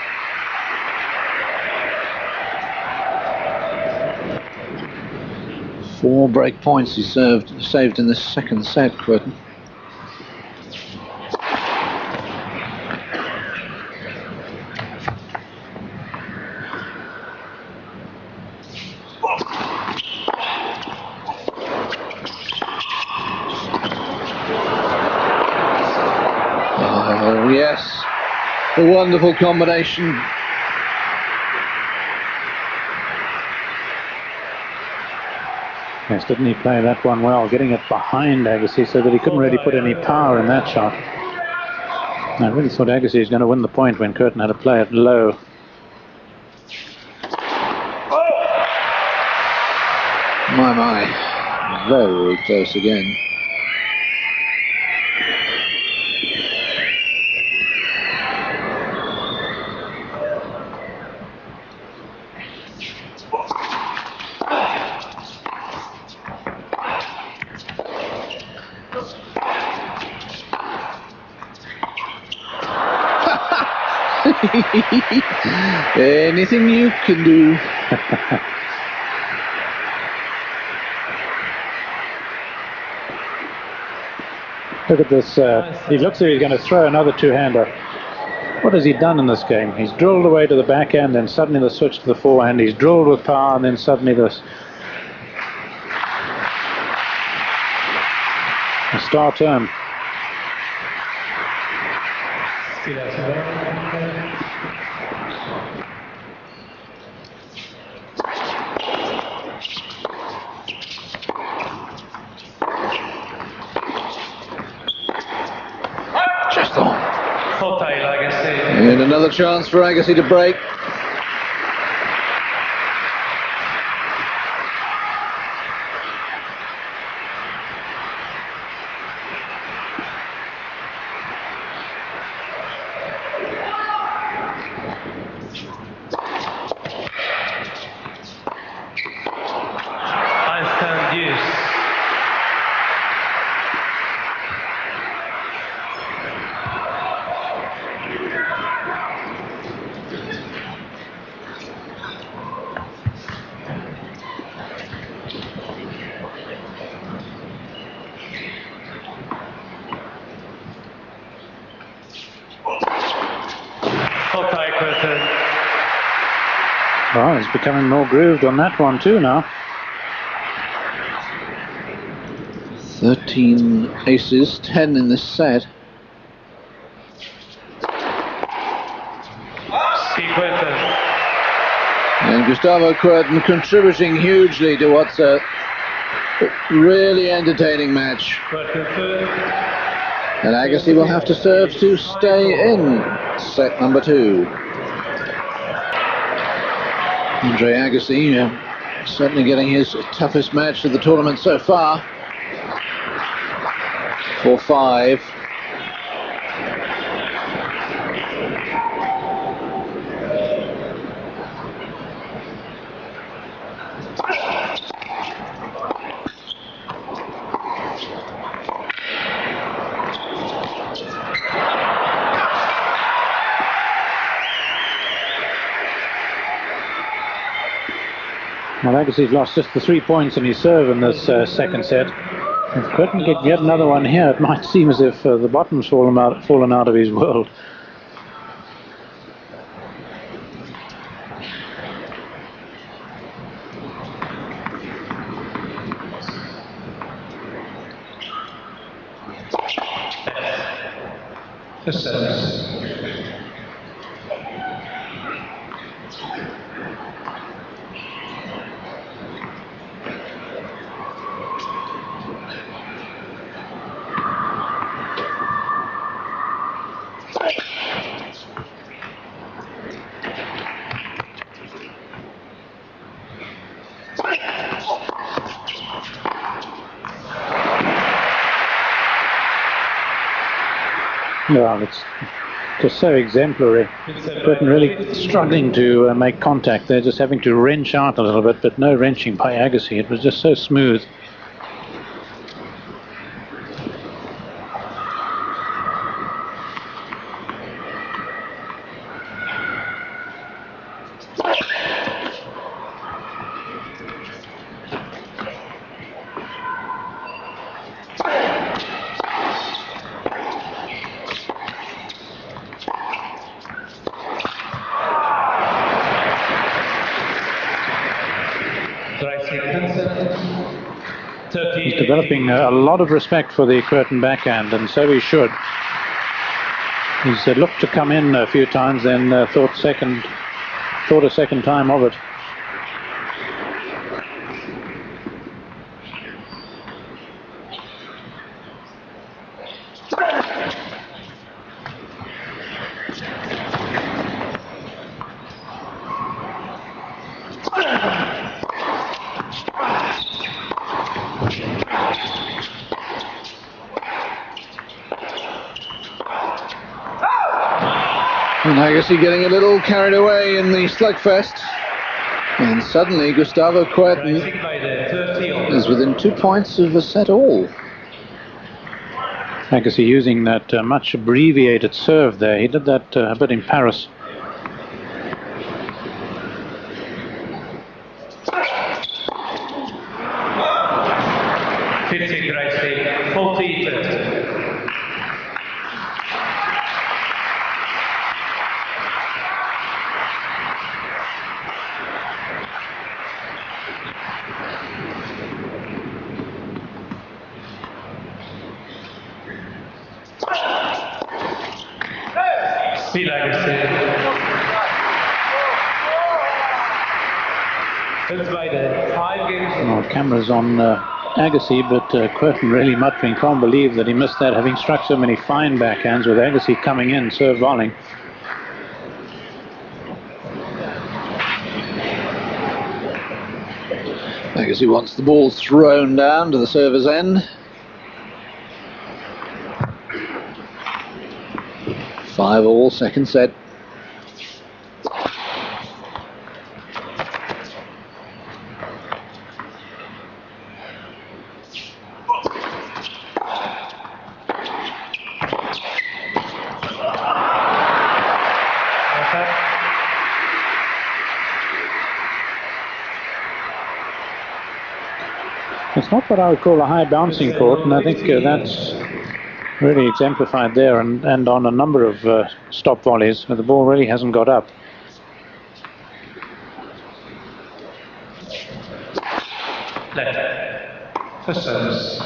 Four break points he saved in this second set, Kuerten. Oh, yes. A wonderful combination. Yes, didn't he play that one well, getting it behind Agassi so that he couldn't really put any power in that shot. I really thought Agassi was going to win the point when Kuerten had to play it low. My. Very close again. Anything you can do. Look at this. He looks like he's going to throw another two-hander. What has he done in this game? He's drilled away to the backhand, then suddenly the switch to the forehand. He's drilled with power, and then suddenly this. A star turn. Just on. Agassi. And another chance for Agassi to break. Well, he's becoming more grooved on that one too now. 13 aces, 10 in this set. And Gustavo Kuerten contributing hugely to what's a really entertaining match. And Agassi will have to serve to stay in set number 2. Andre Agassi certainly getting his toughest match of the tournament so far. 4-5. Well, Agassi's lost just the 3 points in his serve in this second set. If Kuerten get yet another one here, it might seem as if the bottom's fallen out of his world. Well, it's just so exemplary. Kuerten really struggling to make contact. They're just having to wrench out a little bit, but no wrenching by Agassi. It was just so smooth. He's developing a lot of respect for the Kuerten backhand, and so he should. He's looked to come in a few times, then thought a second time of it. And Agassi getting a little carried away in the slugfest. And suddenly Gustavo Kuerten is within 2 points of a set all. Agassi using that much abbreviated serve there. He did that a bit in Paris. 50 Gracie, 40 30. Speed Agassi. Well, cameras on Agassi, but Kuerten really muttering, can't believe that he missed that, having struck so many fine backhands with Agassi coming in, serve volleying. Agassi wants the ball thrown down to the server's end. 5-all, second set. It's not what I would call a high bouncing court, and I think that's really exemplified there and on a number of stop volleys where the ball really hasn't got up. Left. For service.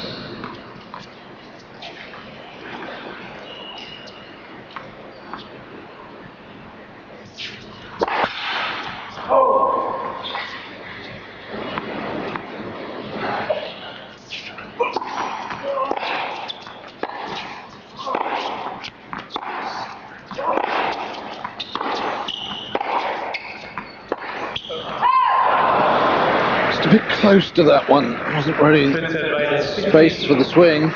Just a bit close to that one. Wasn't really space for the swing.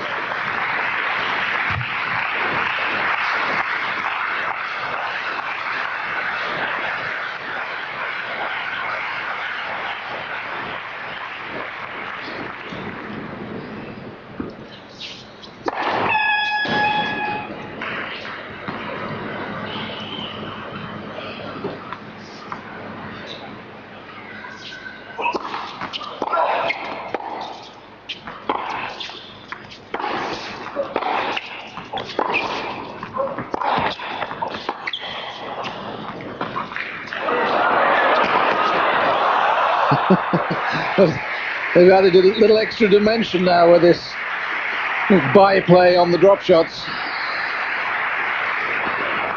They've added a little extra dimension now with this byplay on the drop shots.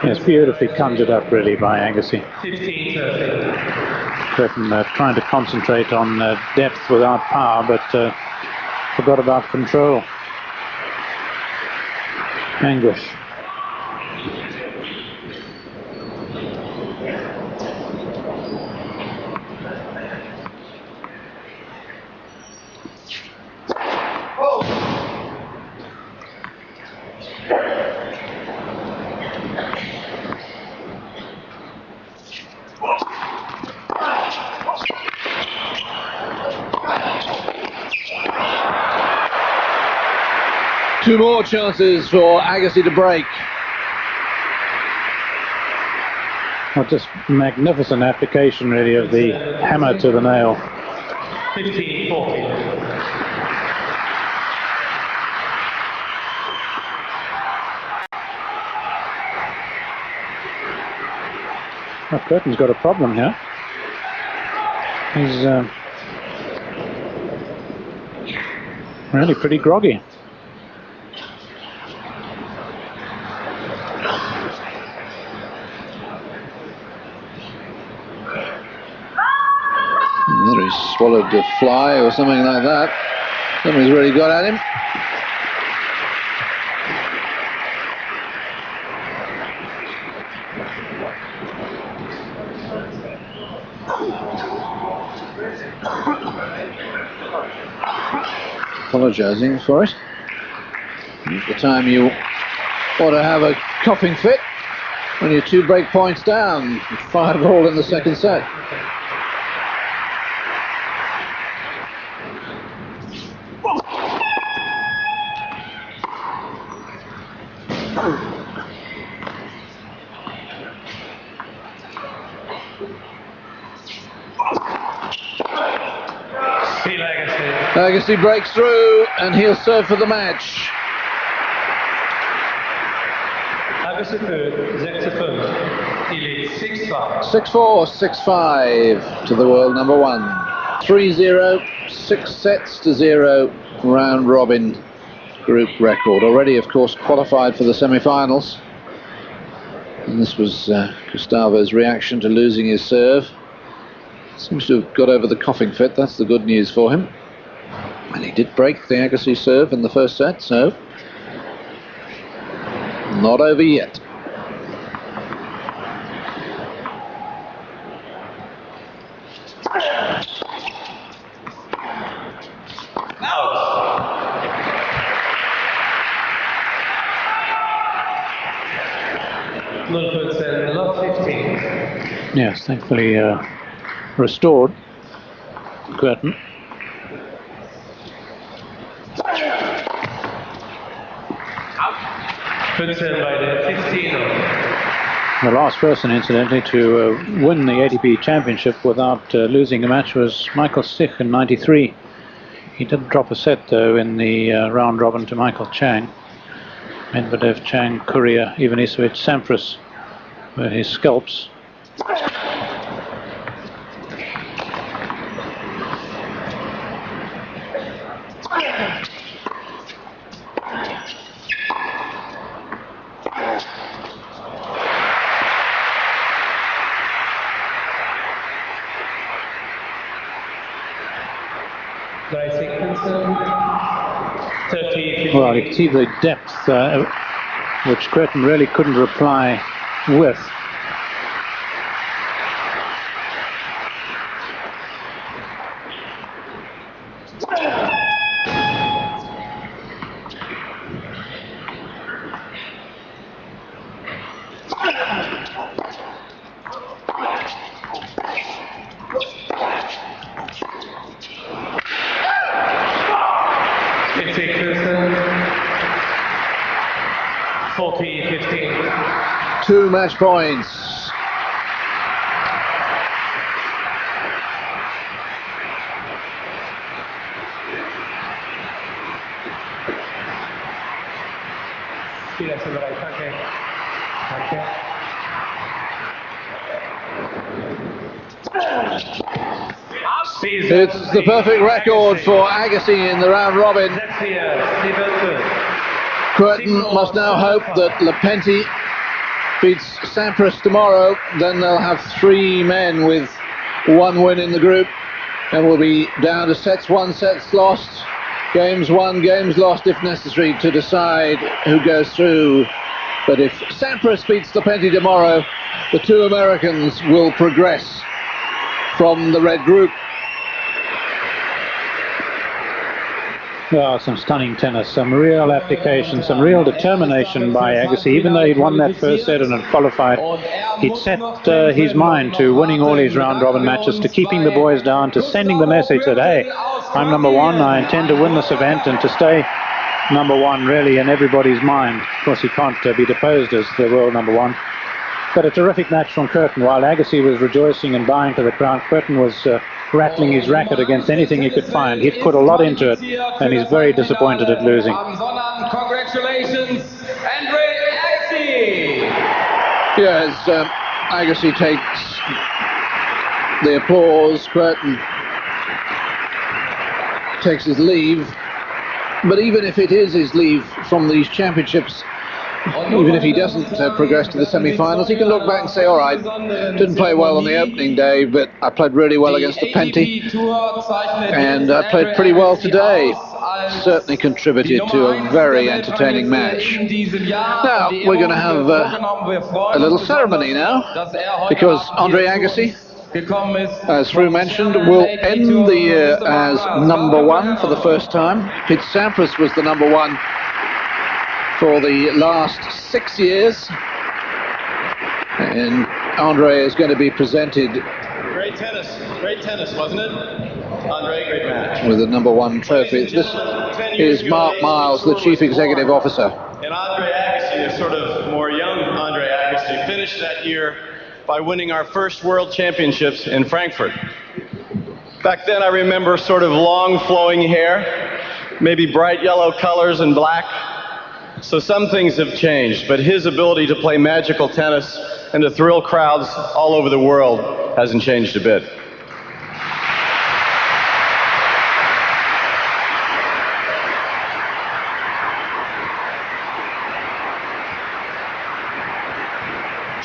It's beautifully conjured up really by Agassi. 15-30. Trying to concentrate on depth without power, but forgot about control. Anguish. Two more chances for Agassi to break. Well, just magnificent application really of the hammer to the nail. 15-40. Well, Kuerten's got a problem here. He's really pretty groggy. Whether he's swallowed a fly or something like that. Something's really got at him. Apologising for it. At the time you ought to have a coughing fit when you're 2 break points down, 5-all in the second set. Speed Agassi. Agassi breaks through and he'll serve for the match. Agassi führt 6-5. Die liegt 6-5. 6-4, 6-5 to the world number one. 3-0, 6-0 round robin group record. Already, of course, qualified for the semi-finals. And this was Gustavo's reaction to losing his serve. Seems to have got over the coughing fit. That's the good news for him. And he did break the Agassi serve in the first set, so not over yet. Yes, thankfully restored. Kuerten. The last person, incidentally, to win the ATP Championship without losing a match was Michael Stich in '93. He did drop a set, though, in the round robin to Michael Chang. Medvedev, Chang, Courier, Ivanisevic, Sampras were his scalps. Well, you can see the depth which Kuerten really couldn't reply with. Two match points. It's the perfect record for Agassi in the round robin. Kuerten must now hope that Lepenti beats Sampras tomorrow, then they'll have three men with one win in the group, and we'll be down to sets won, sets lost, games won, games lost if necessary to decide who goes through. But if Sampras beats Lepenti tomorrow, the two Americans will progress from the red group. Well, some stunning tennis, some real application, some real determination by Agassi. Even though he'd won that first set and had qualified, he'd set his mind to winning all his round-robin matches, to keeping the boys down, to sending the message that, hey, I'm number one, I intend to win this event, and to stay number one really in everybody's mind. Of course, he can't be deposed as the world number one. But a terrific match from Kuerten. While Agassi was rejoicing and bowing to the crowd, Kuerten was rattling his racket against anything he could find. He'd put a lot into it, and he's very disappointed at losing. Congratulations, Andre Agassi! Yes, Agassi takes the applause. Kuerten takes his leave. But even if it is his leave from these championships, even if he doesn't progress to the semi-finals, he can look back and say, all right, didn't play well on the opening day, but I played really well against Lepenti, and I played pretty well today. Certainly contributed to a very entertaining match. Now, we're going to have a little ceremony now, because Andre Agassi, as Fru mentioned, will end the year as number one for the first time. Pete Sampras was the number one for the last 6 years, and Andre is going to be presented. Great tennis, wasn't it? Andre, great match. With the number one trophy. This is Mark Miles, the Chief Executive Officer. And Andre Agassi, a sort of more young Andre Agassi, finished that year by winning our first World Championships in Frankfurt. Back then I remember sort of long flowing hair, maybe bright yellow colors and black. So some things have changed, but his ability to play magical tennis and to thrill crowds all over the world hasn't changed a bit.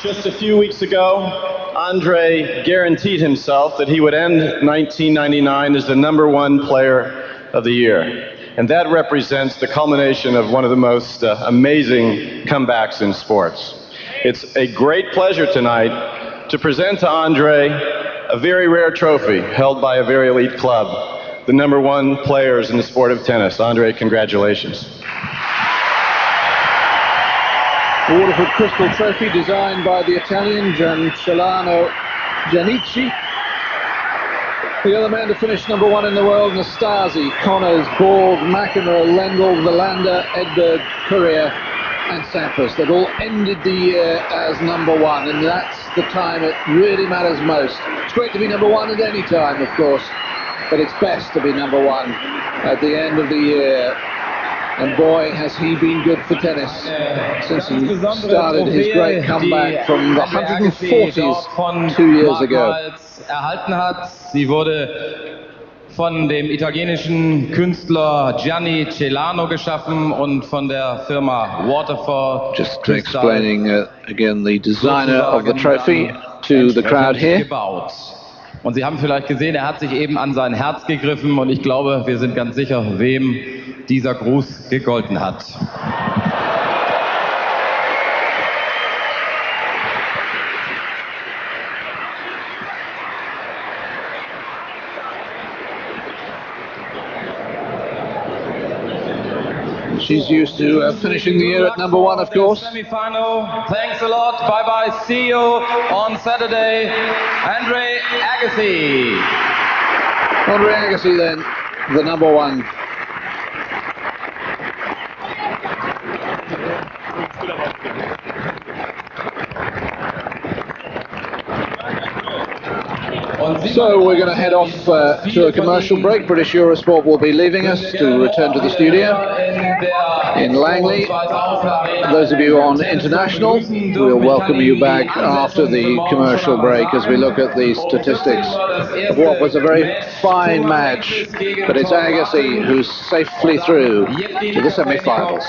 Just a few weeks ago, Andre guaranteed himself that he would end 1999 as the #1 player of the year. And that represents the culmination of one of the most amazing comebacks in sports. It's a great pleasure tonight to present to Andre a very rare trophy held by a very elite club, the #1 players in the sport of tennis. Andre, congratulations. A Waterford Crystal Trophy designed by the Italian Giancelano Giannici. The other man to finish #1 in the world, Nastasi, Connors, Borg, McEnroe, Lendl, Wilander, Edberg, Courier and Sampras. They've all ended the year as #1, and that's the time it really matters most. It's great to be #1 at any time, of course, but it's best to be #1 at the end of the year. And boy, has he been good for tennis since he started his great comeback from the 140s 2 years ago. Erhalten hat. Sie wurde von dem italienischen Künstler Gianni Celano geschaffen und von der Firma Waterford. Just explaining again the designer of the trophy to the crowd here. Gebaut. Und Sie haben vielleicht gesehen, er hat sich eben an sein Herz gegriffen und ich glaube, wir sind ganz sicher, wem dieser Gruß gegolten hat. She's used to finishing the year at #1, of course. Semi-final. Thanks a lot. Bye bye. See you on Saturday. Andre Agassi. Andre Agassi then, the #1. So we're going to head off to a commercial break. British Eurosport will be leaving us to return to the studio in Langley. Those of you on international, we'll welcome you back after the commercial break as we look at the statistics of what was a very fine match. But it's Agassi who's safely through to the semi-finals.